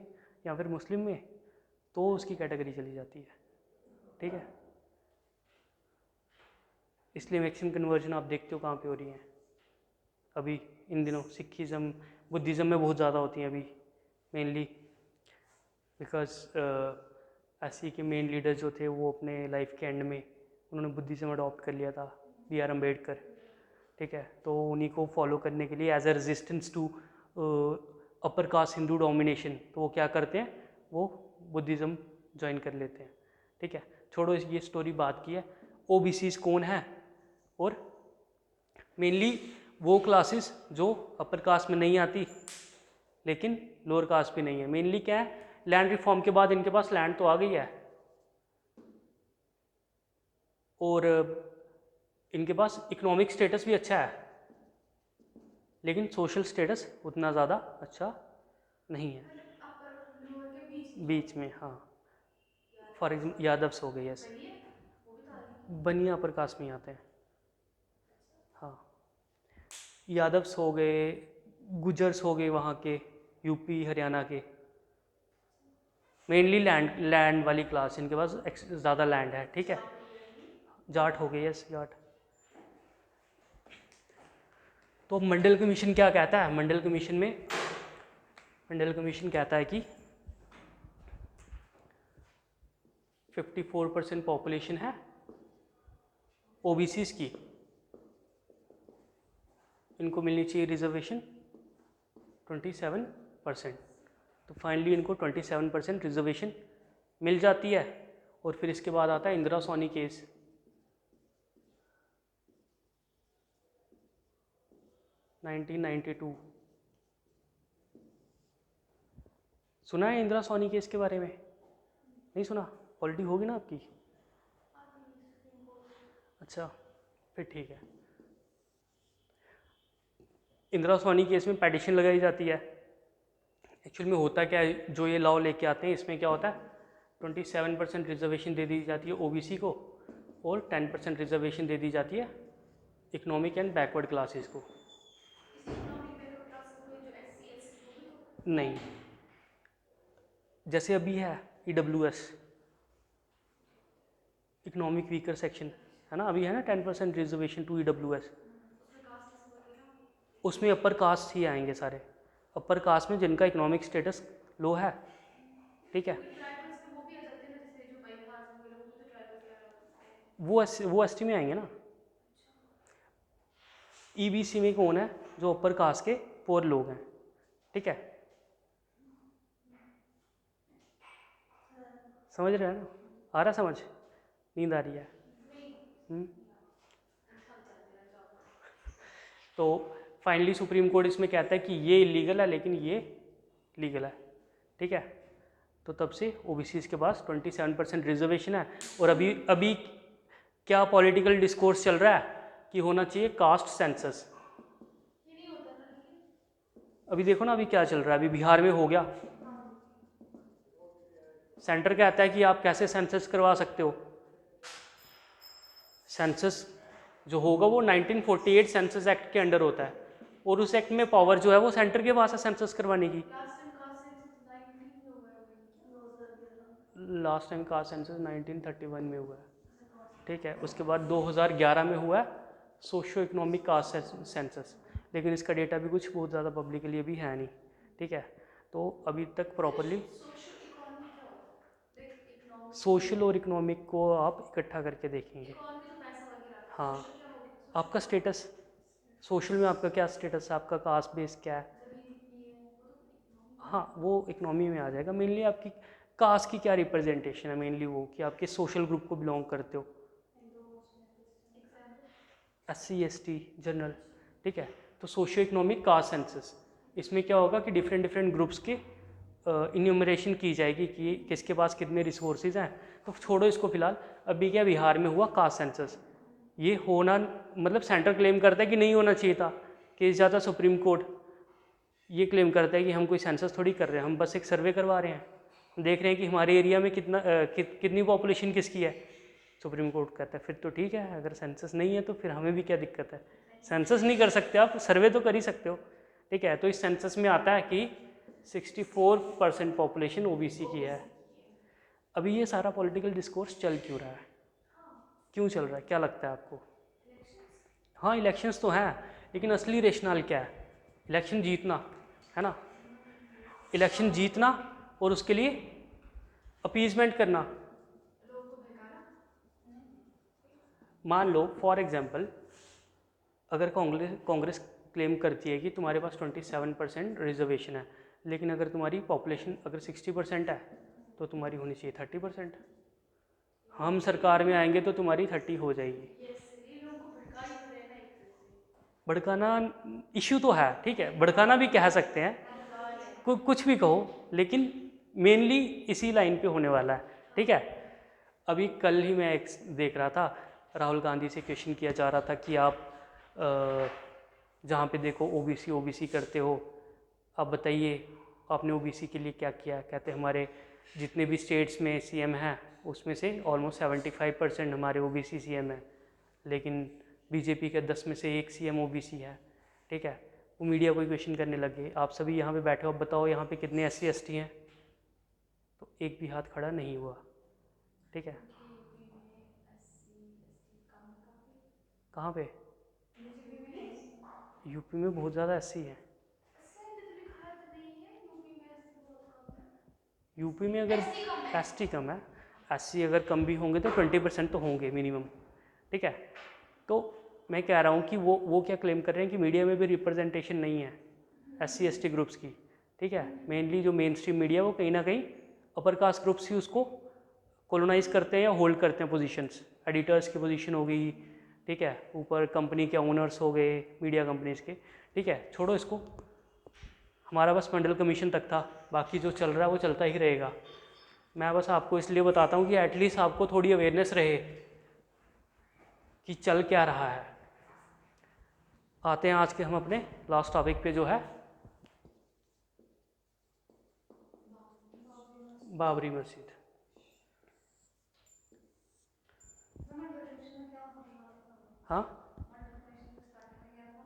या फिर मुस्लिम में तो उसकी कैटेगरी चली जाती है, ठीक है। इसलिए मैक्सिमम कन्वर्जन आप देखते हो कहाँ पे हो रही हैं अभी इन दिनों, सिखिज़म बुद्धिज़्म में बहुत ज़्यादा होती हैं अभी, मेनली बिकॉज ऐसे के मेन लीडर जो थे वो अपने लाइफ के एंड में उन्होंने बुद्धिज़्म अडॉप्ट कर लिया था, B.R. अम्बेडकर, ठीक है। तो उन्हीं को फॉलो करने के लिए as a resistance to upper caste Hindu domination, तो वो क्या करते हैं, वो बुद्धिज़्म ज्वाइन कर लेते हैं, ठीक है। छोड़ो ये स्टोरी बात की है। OBCs कौन है, और मेनली वो क्लासेस जो अपर कास्ट में नहीं आती लेकिन लोअर कास्ट भी नहीं है। मेनली क्या है, लैंड रिफॉर्म के बाद इनके पास लैंड तो आ गई है और इनके पास इकोनॉमिक स्टेटस भी अच्छा है, लेकिन सोशल स्टेटस उतना ज़्यादा अच्छा नहीं है। बीच में, हाँ। फॉर एग्जाम्पल यादव्स हो गए, यस, बनिया अपर कास्ट में आते हैं, हाँ। यादव्स हो गए, गुजर्स हो गए वहाँ के, यूपी हरियाणा के, मेनली लैंड वाली क्लास, इनके पास ज़्यादा लैंड है, ठीक है। जाट हो गए, यस, जाट। तो मंडल कमीशन क्या कहता है, मंडल कमीशन कहता है कि 54% पॉपुलेशन है OBCs की, इनको मिलनी चाहिए रिजर्वेशन 27%। तो फाइनली इनको 27% रिजर्वेशन मिल जाती है। और फिर इसके बाद आता है इंदिरा सोनी केस, (1992) सुना है इंदिरा सोनी केस के बारे में? नहीं सुना? पॉलिटी होगी ना आपकी? अच्छा, फिर ठीक है। इंदिरा सोनी केस में पेटिशन लगाई जाती है। एक्चुअल में होता क्या है, जो ये लॉ लेके आते हैं इसमें क्या होता है, 27% रिजर्वेशन दे दी जाती है OBC को और 10% रिजर्वेशन दे दी जाती है इकोनॉमिक एंड बैकवर्ड क्लासेस को। नहीं, जैसे अभी है EWS, इकोनॉमिक वीकर सेक्शन, है ना, अभी है ना 10% रिजर्वेशन टू EWS, उसमें अपर कास्ट ही आएंगे सारे, अपर कास्ट में जिनका इकोनॉमिक स्टेटस लो है, ठीक है। वो ST में आएंगे ना। EBC में कौन है, जो अपर कास्ट के पुअर लोग हैं, ठीक है। समझ रहे हैं ना, आ रहा समझ, नींद आ रही है? तो फाइनली सुप्रीम कोर्ट इसमें कहता है कि ये इलीगल है लेकिन ये लीगल है, ठीक है। तो तब से OBCs के पास 27% रिजर्वेशन है। और अभी क्या पॉलिटिकल डिस्कोर्स चल रहा है कि होना चाहिए कास्ट सेंसस। अभी देखो ना, अभी क्या चल रहा है, अभी बिहार में हो गया, सेंटर कहता है कि आप कैसे सेंसस करवा सकते हो। सेंसस जो होगा वो 1948 सेंसस एक्ट के अंडर होता है, और उस एक्ट में पावर जो है वो सेंटर के पास है सेंसस करवाने की। लास्ट टाइम कास्ट सेंसस 1931 में हुआ है, ठीक है। उसके बाद 2011 में हुआ है सोशो इकोनॉमिक कास्ट सेंसस, लेकिन इसका डेटा भी कुछ बहुत ज़्यादा पब्लिकली अभी है नहीं, ठीक है। तो अभी तक प्रॉपरली सोशल और इकोनॉमिक को आप इकट्ठा करके देखेंगे। हाँ, आपका स्टेटस, सोशल में आपका क्या स्टेटस है, आपका कास्ट बेस क्या है, हाँ वो इकोनॉमी में आ जाएगा। मेनली आपकी कास्ट की क्या रिप्रेजेंटेशन है, मेनली वो कि आप किस सोशल ग्रुप को बिलोंग करते हो, SC ST जनरल, ठीक है। तो सोशियो इकोनॉमिक कास्ट सेंसस, इसमें क्या होगा कि डिफरेंट डिफरेंट ग्रुप्स के इन्यूमरेशन की जाएगी कि किसके पास कितने रिसोर्सेज हैं। तो छोड़ो इसको फिलहाल, अभी क्या बिहार में हुआ कास्ट सेंसस, ये होना मतलब सेंटर क्लेम करता है कि नहीं होना चाहिए था, केस जाता है सुप्रीम कोर्ट, ये क्लेम करता है कि हम कोई सेंसस थोड़ी कर रहे हैं, हम बस एक सर्वे करवा रहे हैं, हम देख रहे हैं कि हमारे एरिया में कितनी पॉपुलेशन किसकी है। सुप्रीम कोर्ट कहता है फिर तो ठीक है, अगर सेंसस नहीं है तो फिर हमें भी क्या दिक्कत है, सेंसस नहीं कर सकते आप, सर्वे तो कर ही सकते हो। ठीक है, तो इस सेंसस में आता है कि 64% पॉपुलेशन ओबीसी की है। अभी ये सारा पॉलिटिकल डिस्कोर्स चल क्यों रहा है, क्यों चल रहा है, क्या लगता है आपको? हाँ, इलेक्शंस तो हैं, लेकिन असली रेशनल क्या है? इलेक्शन जीतना है ना, इलेक्शन जीतना और उसके लिए अपीजमेंट करना। मान लो फॉर एग्जांपल, अगर कांग्रेस क्लेम करती है कि तुम्हारे पास 27% रिजर्वेशन है, लेकिन अगर तुम्हारी पॉपुलेशन अगर 60% है तो तुम्हारी होनी चाहिए 30%। हम सरकार में आएंगे तो तुम्हारी 30 हो जाएगी। भड़काना इश्यू तो है, ठीक है, भड़काना भी कह सकते हैं, कुछ भी कहो, लेकिन मेनली इसी लाइन पे होने वाला है। ठीक है, अभी कल ही मैं एक देख रहा था, राहुल गांधी से क्वेश्चन किया जा रहा था कि आप जहाँ पे देखो ओबीसी ओबीसी करते हो, आप बताइए आपने ओबीसी के लिए क्या किया। कहते हमारे जितने भी स्टेट्स में सीएम हैं उसमें से ऑलमोस्ट 75% हमारे ओबीसी सीएम हैं, लेकिन बीजेपी के 10 में से 1 सीएम ओबीसी है। ठीक है, वो मीडिया को क्वेश्चन करने लगे, आप सभी यहाँ पे बैठे हो, अब बताओ यहाँ पे कितने एससी एसटी हैं, तो एक भी हाथ खड़ा नहीं हुआ। ठीक है, कहाँ पे? यूपी में बहुत ज़्यादा एससी है। यूपी में अगर एसटी कम है, एससी अगर कम भी होंगे तो 20% तो होंगे मिनिमम। ठीक है, तो मैं कह रहा हूँ कि वो क्या क्लेम कर रहे हैं कि मीडिया में भी रिप्रेजेंटेशन नहीं है एससी एसटी ग्रुप्स की। ठीक है, मेनली जो मेन स्ट्रीम मीडिया वो कहीं ना कहीं अपर कास्ट ग्रुप्स ही उसको कॉलोनाइज करते हैं या होल्ड करते हैं पोजीशंस। एडिटर्स की पोजीशन हो गई, ठीक है, ऊपर कंपनी के ओनर्स हो गए, मीडिया कंपनीज के। ठीक है, छोड़ो इसको, हमारा बस मंडल कमीशन तक था, बाकी जो चल रहा है वो चलता ही रहेगा। मैं बस आपको इसलिए बताता हूँ कि एटलीस्ट आपको थोड़ी अवेयरनेस रहे कि चल क्या रहा है। आते हैं आज के हम अपने लास्ट टॉपिक पे, जो है बाबरी मस्जिद। हाँ,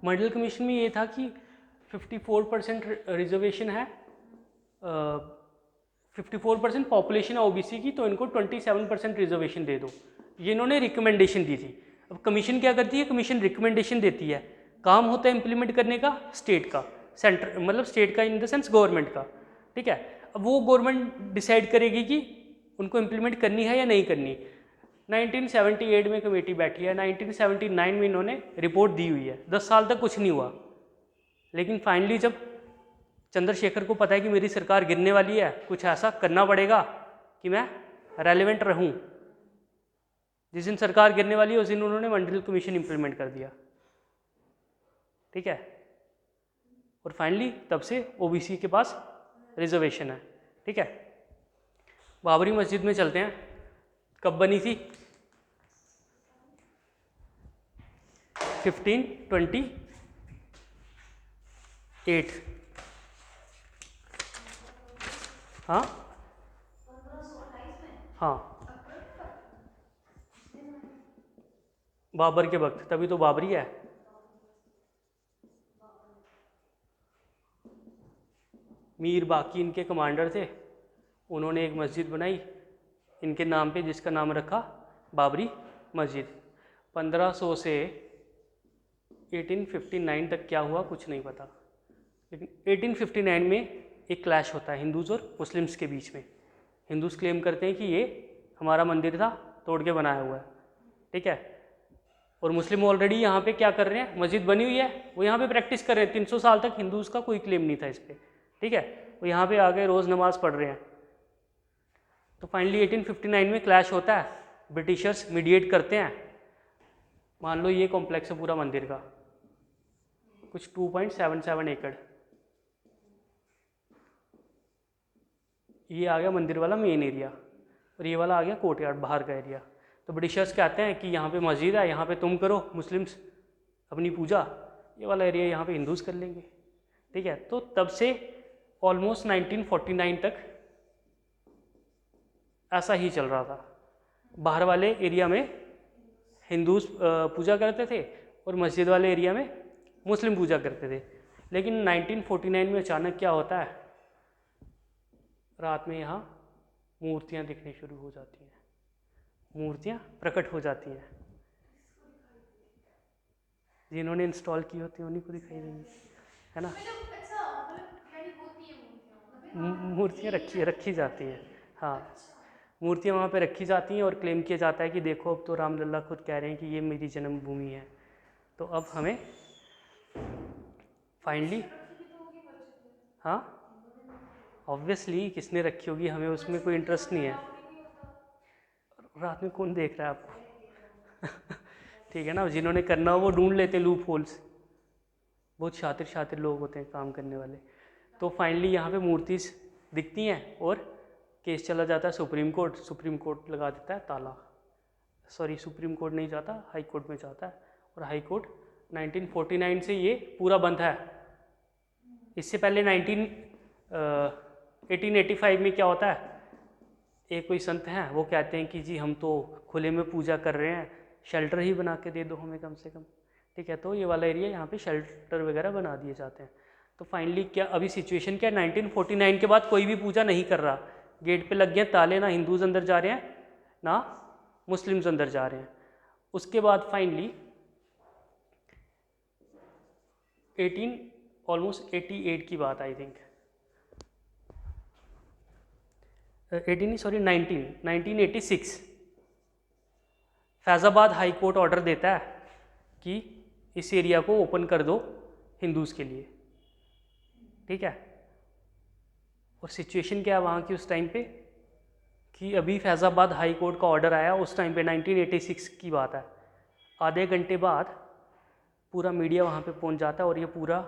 मंडल कमीशन में ये था कि 54% रिजर्वेशन है, 54% पॉपुलेशन है ओबीसी की, तो इनको 27% रिजर्वेशन दे दो, ये इन्होंने रिकमेंडेशन दी थी। अब कमीशन क्या करती है? कमीशन रिकमेंडेशन देती है, काम होता है इम्प्लीमेंट करने का स्टेट का, सेंटर मतलब स्टेट का इन द सेंस गवर्नमेंट का। ठीक है, अब वो गवर्नमेंट डिसाइड करेगी कि उनको इम्प्लीमेंट करनी है या नहीं करनी। 1978 में कमेटी बैठी है, 1979 में इन्होंने रिपोर्ट दी हुई है, 10 साल तक कुछ नहीं हुआ। लेकिन फाइनली जब चंद्रशेखर को पता है कि मेरी सरकार गिरने वाली है, कुछ ऐसा करना पड़ेगा कि मैं रेलेवेंट रहूं, जिस दिन सरकार गिरने वाली है उस दिन उन्होंने मंडल कमीशन इंप्लीमेंट कर दिया। ठीक है, और फाइनली तब से ओबीसी के पास रिजर्वेशन है। ठीक है, बाबरी मस्जिद में चलते हैं, कब बनी थी? 1528। हाँ हाँ, बाबर के वक्त, तभी तो बाबरी है। मीर बाकी इनके कमांडर थे, उन्होंने एक मस्जिद बनाई इनके नाम पे, जिसका नाम रखा बाबरी मस्जिद। 1500 से 1859 तक क्या हुआ कुछ नहीं पता, लेकिन 1859 में एक क्लैश होता है हिंदूज और मुस्लिम्स के बीच में। हिंदूज क्लेम करते हैं कि ये हमारा मंदिर था, तोड़ के बनाया हुआ है। ठीक है, और मुस्लिम ऑलरेडी यहाँ पे क्या कर रहे हैं, मस्जिद बनी हुई है, वो यहाँ पे प्रैक्टिस कर रहे हैं। 300 साल तक हिंदूज का कोई क्लेम नहीं था इस पर। ठीक है, वो यहाँ पे आके रोज़ नमाज पढ़ रहे हैं। तो फाइनली 1859 में क्लैश होता है, ब्रिटिशर्स मीडिएट करते हैं। मान लो ये कॉम्प्लेक्स है पूरा मंदिर का, कुछ 2.77 एकड़, ये आ गया मंदिर वाला मेन एरिया, और ये वाला आ गया कोर्टयार्ड, बाहर का एरिया। तो ब्रिटिशर्स कहते हैं कि यहाँ पे मस्जिद है, यहाँ पे तुम करो मुस्लिम्स अपनी पूजा, ये वाला एरिया यहाँ पे हिंदूज कर लेंगे। ठीक है, तो तब से ऑलमोस्ट 1949 तक ऐसा ही चल रहा था। बाहर वाले एरिया में हिंदूज पूजा करते थे और मस्जिद वाले एरिया में मुस्लिम पूजा करते थे। लेकिन 1949 में अचानक क्या होता है, रात में यहाँ मूर्तियाँ दिखनी शुरू हो जाती हैं, मूर्तियाँ प्रकट हो जाती हैं। जिन्होंने इंस्टॉल की होती हैं उन्हीं को दिखाई देंगी, है ना। मूर्तियाँ रखी जाती हैं, हाँ, मूर्तियाँ वहाँ पे रखी जाती हैं और क्लेम किया जाता है कि देखो अब तो रामलला खुद कह रहे हैं कि ये मेरी जन्मभूमि है। तो अब हमें फाइनली, हाँ ऑब्वियसली किसने रखी होगी, हमें उसमें कोई इंटरेस्ट नहीं है। रात में कौन देख रहा है आपको ठीक है ना, जिन्होंने करना हो वो ढूंढ लेते लूप होल्स, बहुत शातिर लोग होते हैं काम करने वाले। तो फाइनली यहाँ पे मूर्तिज दिखती हैं और केस चला जाता है सुप्रीम कोर्ट। सुप्रीम कोर्ट लगा देता है ताला, सॉरी सुप्रीम कोर्ट नहीं जाता, हाई कोर्ट में जाता है। और हाई कोर्ट 1949 से ये पूरा बंद है। इससे पहले 1885 में क्या होता है, एक कोई संत हैं वो कहते हैं कि जी हम तो खुले में पूजा कर रहे हैं, शेल्टर ही बना के दे दो हमें कम से कम। ठीक है, तो ये वाला एरिया यहाँ पे शेल्टर वगैरह बना दिए जाते हैं। तो फाइनली क्या अभी सिचुएशन क्या है, 1949 के बाद कोई भी पूजा नहीं कर रहा, गेट पे लग गए ताले, ना हिंदूज अंदर जा रहे हैं ना मुस्लिम्स अंदर जा रहे हैं। उसके बाद फाइनली 1988 की बात, I think 1986 Faizabad high court order देता है कि इस एरिया को ओपन कर दो हिंदूज़ के लिए। ठीक है, और सिचुएशन क्या है वहाँ की उस टाइम पे कि अभी फैज़ाबाद हाई कोर्ट का ऑर्डर आया उस टाइम पे 1986 की बात है। आधे घंटे बाद पूरा मीडिया वहाँ पे पहुँच जाता है और ये पूरा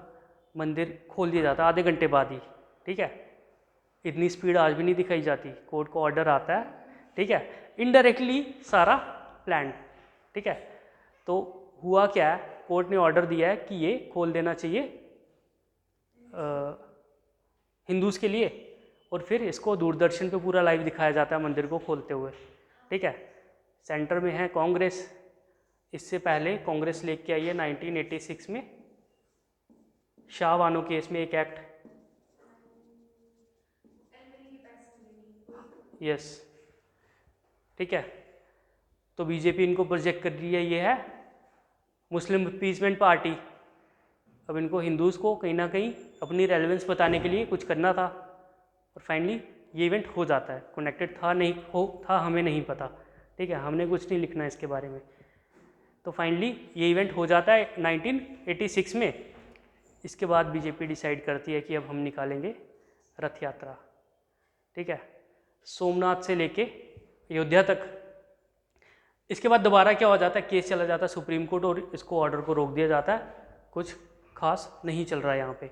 मंदिर खोल दिया जाता है आधे घंटे बाद ही। ठीक है, इतनी स्पीड आज भी नहीं दिखाई जाती, कोर्ट का ऑर्डर आता है। ठीक है, इनडायरेक्टली सारा प्लान। ठीक है, तो हुआ क्या है, कोर्ट ने ऑर्डर दिया है कि ये खोल देना चाहिए हिंदूज़ के लिए, और फिर इसको दूरदर्शन पे पूरा लाइव दिखाया जाता है मंदिर को खोलते हुए। ठीक है, सेंटर में है कांग्रेस, इससे पहले कांग्रेस लेके आई है 1986 में शाह बानो केस में एक एक्ट। यस, ठीक है, तो बीजेपी इनको प्रोजेक्ट कर रही है, ये है मुस्लिम अपीसमेंट पार्टी। अब इनको हिंदूज़ को कहीं ना कहीं अपनी रेलेवेंस बताने के लिए कुछ करना था, और फाइनली ये इवेंट हो जाता है। कनेक्टेड था नहीं था हमें नहीं पता। ठीक है, हमने कुछ नहीं लिखना इसके बारे में। तो फाइनली ये इवेंट हो जाता है 1986 में। इसके बाद बीजेपी डिसाइड करती है कि अब हम निकालेंगे रथ यात्रा। ठीक है, सोमनाथ से लेके अयोध्या तक। इसके बाद दोबारा क्या हो जाता है, केस चला जाता है सुप्रीम कोर्ट और इसको ऑर्डर को रोक दिया जाता है, कुछ खास नहीं चल रहा है यहाँ पे।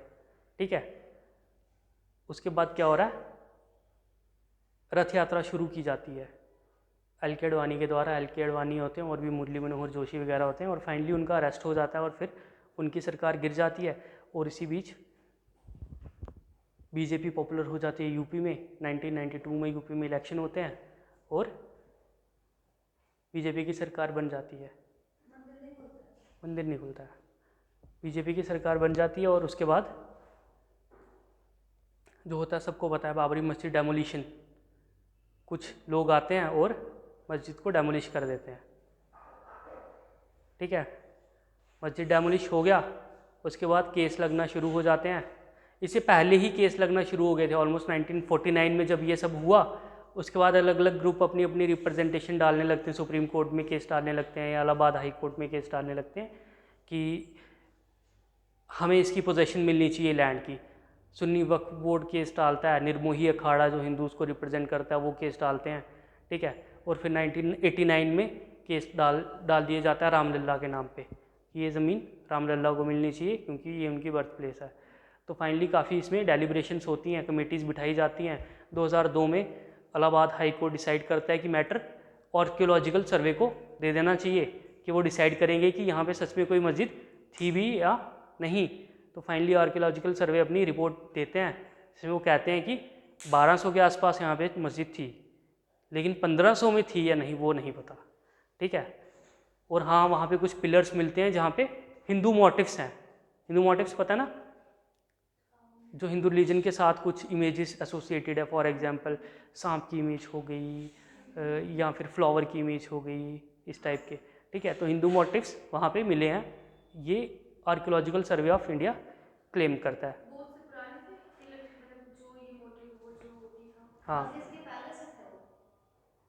ठीक है, उसके बाद क्या हो रहा है, रथ यात्रा शुरू की जाती है एल के अडवाणी के द्वारा। एल के अडवाणी होते हैं और भी मुरली मनोहर जोशी वगैरह होते हैं, और फाइनली उनका अरेस्ट हो जाता है और फिर उनकी सरकार गिर जाती है। और इसी बीच बीजेपी पॉपुलर हो जाती है यूपी में। 1992 में यूपी में इलेक्शन होते हैं और बीजेपी की सरकार बन जाती है। मंदिर नहीं खुलता है, बीजेपी की सरकार बन जाती है। और उसके बाद जो होता है सबको पता है, बाबरी मस्जिद डेमोलिशन। कुछ लोग आते हैं और मस्जिद को डेमोलिश कर देते हैं। ठीक है, मस्जिद डेमोलिश हो गया, उसके बाद केस लगना शुरू हो जाते हैं। इससे पहले ही केस लगना शुरू हो गए थे ऑलमोस्ट 1949 में जब ये सब हुआ। उसके बाद अलग अलग ग्रुप अपनी अपनी रिप्रेजेंटेशन डालने लगते हैं, सुप्रीम कोर्ट में केस डालने लगते हैं या इलाहाबाद हाई कोर्ट में केस डालने लगते हैं कि हमें इसकी पोजीशन मिलनी चाहिए लैंड की। सुन्नी वक्फ बोर्ड केस डालता है, निर्मोही अखाड़ा जो हिंदूज़ को रिप्रेजेंट करता है वो केस डालते हैं। ठीक है, और फिर 1989 में केस डाल दिया जाता है रामलला के नाम पे, ये ज़मीन रामलला को मिलनी चाहिए क्योंकि ये उनकी बर्थ प्लेस है। तो फाइनली काफ़ी इसमें डेलिब्रेशंस होती हैं, कमेटीज़ बिठाई जाती हैं। 2002 में इलाहाबाद हाई कोर्ट डिसाइड करता है कि मैटर आर्कियोलॉजिकल सर्वे को दे देना चाहिए, कि वो डिसाइड करेंगे कि यहाँ पे सच में कोई मस्जिद थी भी या नहीं। तो फाइनली आर्कियोलॉजिकल सर्वे अपनी रिपोर्ट देते हैं, जिसमें वो कहते हैं कि 1200 के आसपास यहाँ पे मस्जिद थी, लेकिन 1500 में थी या नहीं वो नहीं पता, ठीक है। और हाँ, वहाँ पे कुछ पिलर्स मिलते हैं जहाँ पे हिंदू मोटिव्स हैं। हिंदू मोटिव्स पता है ना, जो हिंदू रिलीजन के साथ कुछ इमेजेस एसोसिएटेड है, फॉर एग्जांपल सांप की इमेज हो गई या फिर फ्लावर की इमेज हो गई, इस टाइप के, ठीक है। तो हिंदू मोटिव्स वहाँ पे मिले हैं, ये archaeological survey of India claim करता है। बहुत से पुराने थे मतलब जो ये मोटिव वो जो भी था। हाँ, मस्जिद के पहले से थे वो।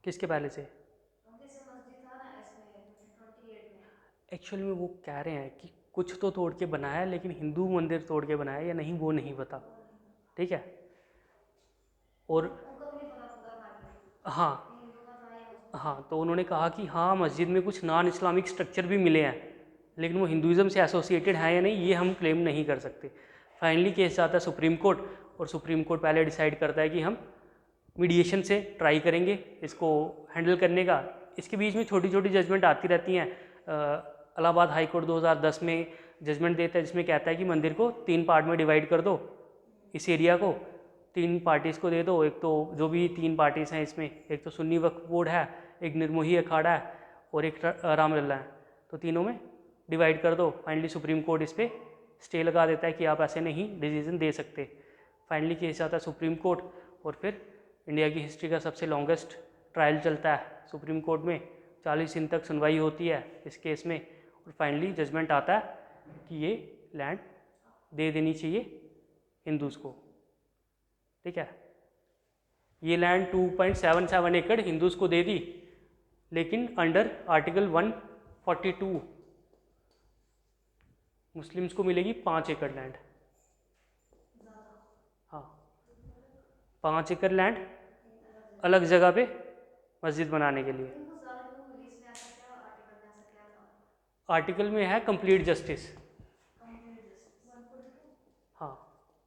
किसके पहले से? जैसे मस्जिद था ना इसमें 28 में। एक्चुअल में वो कह रहे हैं कि कुछ तो तोड़ के बनाया है, लेकिन हिंदू मंदिर तोड़ के बनाया या नहीं वो नहीं पता, ठीक है। और उनको भी नहीं पता खुदा था कि हाँ, हिंदू का था या मुस्लिम। हाँ, तो उन्होंने कहा कि हाँ मस्जिद में कुछ नॉन इस्लामिक स्ट्रक्चर भी मिले हैं, लेकिन वो हिंदुज़म से एसोसिएटेड हैं या नहीं ये हम क्लेम नहीं कर सकते। फाइनली केस जाता है सुप्रीम कोर्ट, और सुप्रीम कोर्ट पहले डिसाइड करता है कि हम मीडिएशन से ट्राई करेंगे इसको हैंडल करने का। इसके बीच में छोटी छोटी जजमेंट आती रहती हैं। इलाहाबाद हाई कोर्ट 2010 में जजमेंट देता है, जिसमें कहता है कि मंदिर को 3 पार्ट में डिवाइड कर दो, इस एरिया को 3 पार्टीज़ को दे दो। एक तो जो भी 3 पार्टीज़ हैं इसमें, एक तो सुन्नी वक्फ बोर्ड है, एक निर्मोही अखाड़ा है और एक रामलला है, तो तीनों में डिवाइड कर दो। फाइनली सुप्रीम कोर्ट इस पर स्टे लगा देता है कि आप ऐसे नहीं डिसीजन दे सकते। फाइनली केस आता है सुप्रीम कोर्ट, और फिर इंडिया की हिस्ट्री का सबसे लॉन्गेस्ट ट्रायल चलता है सुप्रीम कोर्ट में। 40 दिन तक सुनवाई होती है इस केस में, और फाइनली जजमेंट आता है कि ये लैंड दे देनी चाहिए हिंदूज़ को, ठीक है। ये लैंड 2.77 एकड़ हिंदूज़ को दे दी, लेकिन अंडर आर्टिकल 142 मुस्लिम्स को मिलेगी 5 एकड़ लैंड। हाँ, 5 एकड़ लैंड अलग जगह पे मस्जिद बनाने के लिए। उनको ज़्यादा क्यों मिली इसमें, ऐसा क्या आर्टिकल में ऐसा क्या था? आर्टिकल में है कंप्लीट जस्टिस। Complete justice 142। हाँ,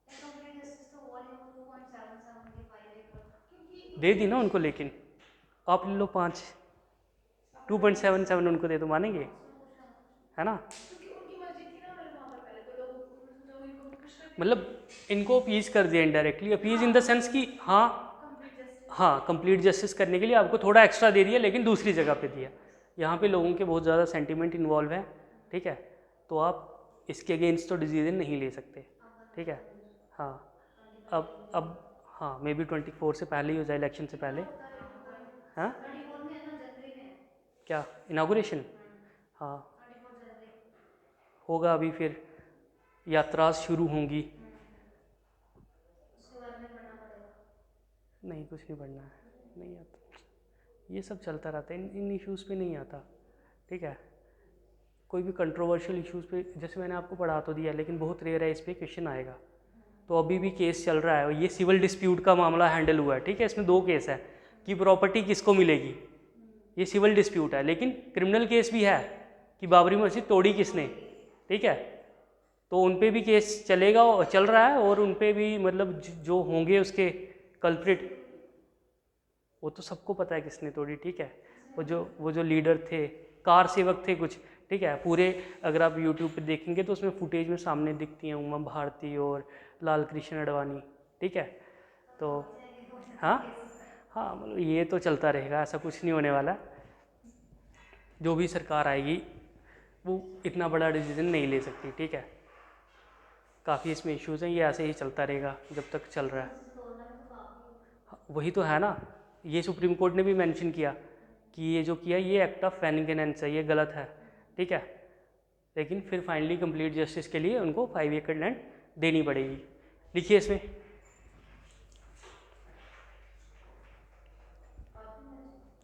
कंप्लीट जस्टिस तो वो नहीं, 2.77 के 5 एकड़ क्योंकि दे दी ना उनको, लेकिन आप ले लो 5, 2.77 उनको दे दो, मानेंगे? है ना। क्योंकि उनकी मस्जिद थी ना मतलब वहाँ पर पहले, तो लोग उन्होंने सोचा वो इनको भी कुछ तो देंगे। मतलब इनको अपीज कर दिया indirectly, appease in the sense कि हाँ, कंप्लीट जस्टिस। हाँ कंप्लीट जस्टिस करने के लिए आपको थोड़ा एक्स्ट्रा दे दिया, लेकिन दूसरी जगह पे दिया। यहाँ पे लोगों के बहुत ज़्यादा सेंटीमेंट इन्वॉल्व है, ठीक है। तो आप इसके अगेंस्ट तो डिसीजन नहीं ले सकते, ठीक है। हाँ, अब हाँ मे बी 24 से पहले ही हो जाए, इलेक्शन से पहले। हाँ, 34 में है ना, जनवरी में है। क्या इनागुरेशन? हाँ, 34 जनवरी होगा। अभी फिर यात्रा शुरू होंगी। उसके बारे में पढ़ना पड़ेगा। नहीं, कुछ नहीं पढ़ना है, नहीं आता, ये सब चलता रहता है, इन इश्यूज़ पे नहीं आता, ठीक है। कोई भी कंट्रोवर्शियल इश्यूज़ पे जैसे मैंने आपको पढ़ा तो दिया, लेकिन बहुत रेयर है इस पर क्वेश्चन आएगा। तो अभी भी केस चल रहा है, ये सिविल डिस्प्यूट का मामला हैंडल हुआ है, ठीक है। इसमें 2 केस है कि प्रॉपर्टी किसको मिलेगी, ये सिविल डिस्प्यूट है। लेकिन क्रिमिनल केस भी है कि बाबरी मस्जिद तोड़ी किसने, ठीक है। तो उन पे भी केस चलेगा, चल रहा है, और उन पे भी मतलब जो होंगे उसके कल्प्रिट, वो तो सबको पता है किसने तोड़ी, ठीक है। वो जो लीडर थे, कार सेवक थे कुछ, ठीक है। पूरे अगर आप यूट्यूब पे देखेंगे तो उसमें फुटेज में सामने दिखती हैं उमा भारती और लाल कृष्ण अडवाणी, ठीक है। तो हाँ, हाँ मतलब ये तो चलता रहेगा, ऐसा कुछ नहीं होने वाला। जो भी सरकार आएगी वो इतना बड़ा डिसीजन नहीं ले सकती, ठीक है। काफ़ी इसमें इश्यूज़ हैं, ये ऐसे ही चलता रहेगा जब तक चल रहा है। तोड़ना भी तो पाप ही है। हाँ, वही तो है ना, ये सुप्रीम कोर्ट ने भी मेंशन किया कि ये जो किया ये एक्ट ऑफ फेनिगेनेंस है, ये गलत है, ठीक है। लेकिन फिर फाइनली कंप्लीट जस्टिस के लिए उनको 5 एकड़ लैंड देनी पड़ेगी। लिखिए इसमें,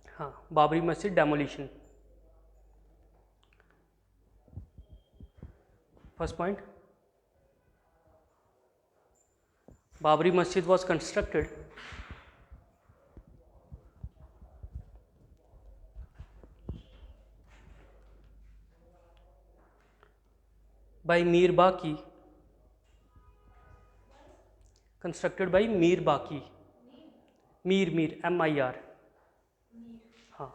हाँ, बाबरी मस्जिद डेमोलिशन। फर्स्ट पॉइंट, बाबरी मस्जिद was constructed by Mir Baqi, constructed by Mir Baqi, Mir MIR, हाँ,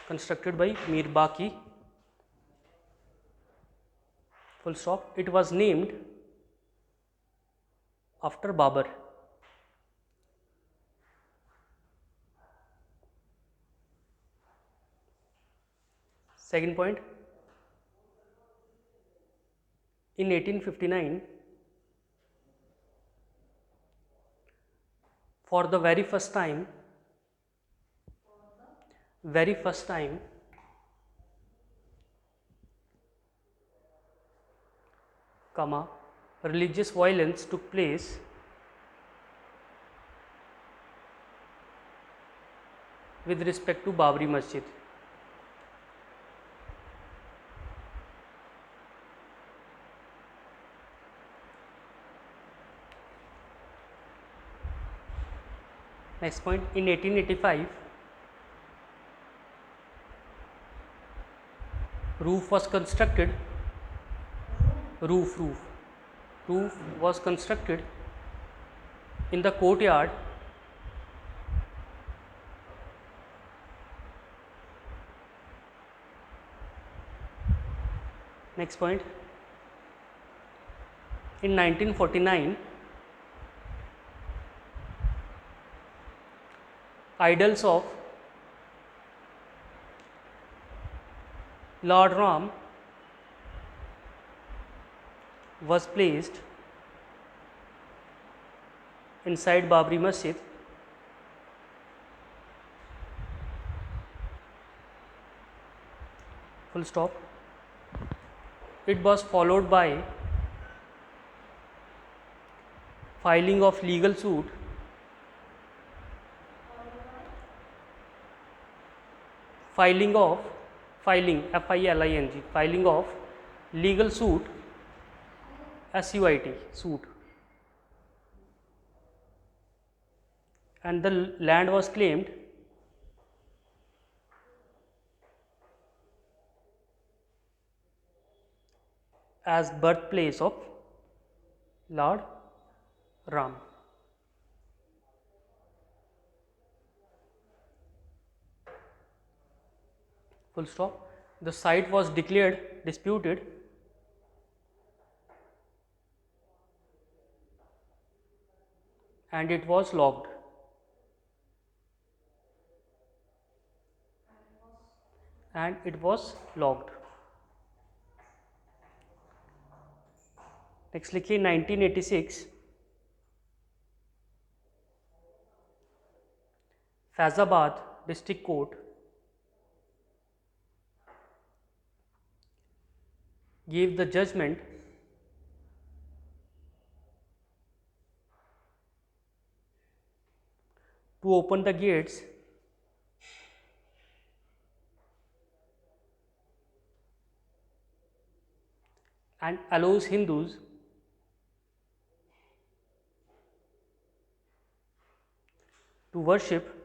constructed by Mir Baqi full stop. It was named after Babur. Second point, in 1859, for the very first time, religious violence took place with respect to Babri Masjid. Next point, in 1885, roof was constructed in the courtyard next point, in 1949, idols of Lord Ram was placed inside Babri Masjid. Full stop. It was followed by filing of legal suit filing of legal suit suit, and the land was claimed as birthplace of Lord Ram. Full stop. The site was declared disputed and it was logged. Next लिखिए 1986, Faizabad District Court gave the judgment to open the gates and allows Hindus to worship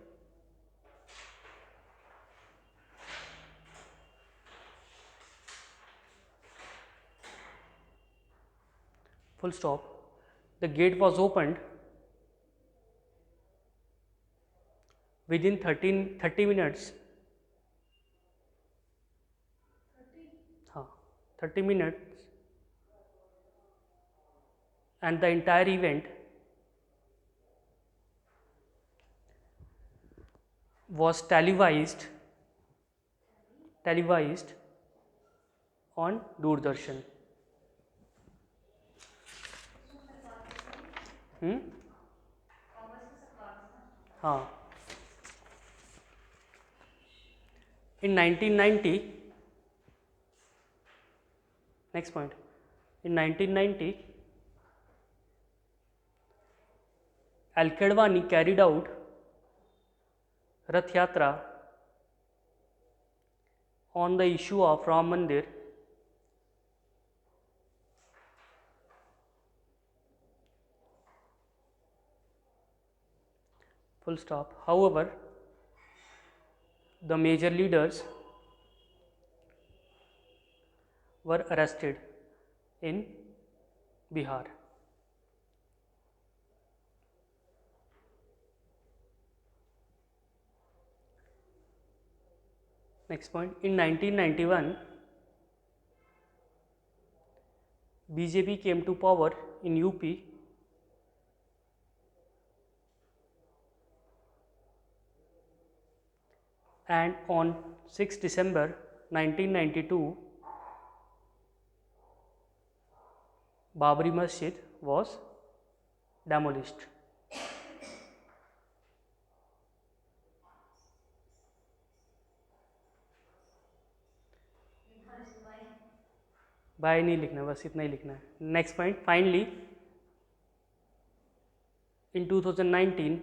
full stop. The gate was opened within 30 minutes. 30 minutes, and the entire event was televised on Doordarshan. हाँ. In 1990, next point, in 1990, Al-Kedwani carried out Rath Yatra on the issue of Ram Mandir full stop. However, the major leaders were arrested in Bihar. Next point, in 1991, BJP came to power in UP and on 6 December 1992 Babri Masjid was demolished. By नहीं लिखना, बस इतना ही लिखना है. Next point, finally in 2019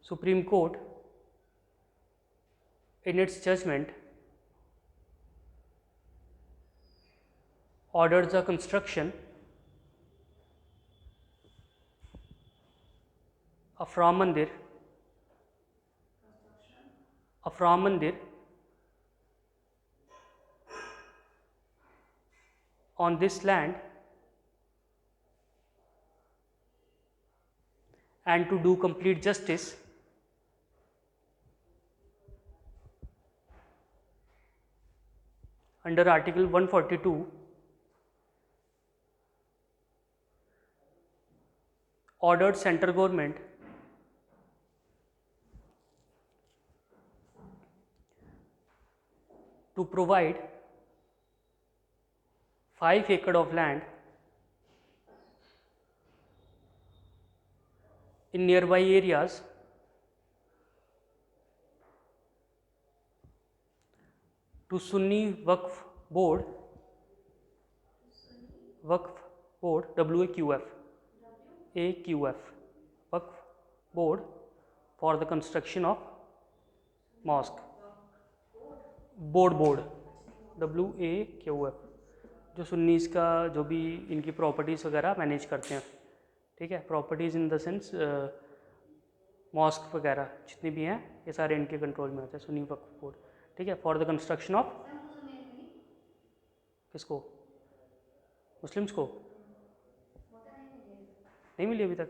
Supreme Court in its judgment ordered the construction of Ram Mandir on this land and to do complete justice under Article 142 ordered central government to provide 5 acres of land in nearby areas to Sunni Waqf Board WAQF Waqf Board for the construction of mosque. Board WAQF जो सुन्नीस का जो भी इनकी प्रॉपर्टीज़ वगैरह मैनेज करते हैं, ठीक है. Properties in the sense mosque वगैरह जितने भी हैं ये सारे इनके कंट्रोल में आते हैं, सुन्नी वक्फ बोर्ड, ठीक है. फॉर द कंस्ट्रक्शन ऑफ किसको, मुस्लिम्स को नहीं मिली अभी तक.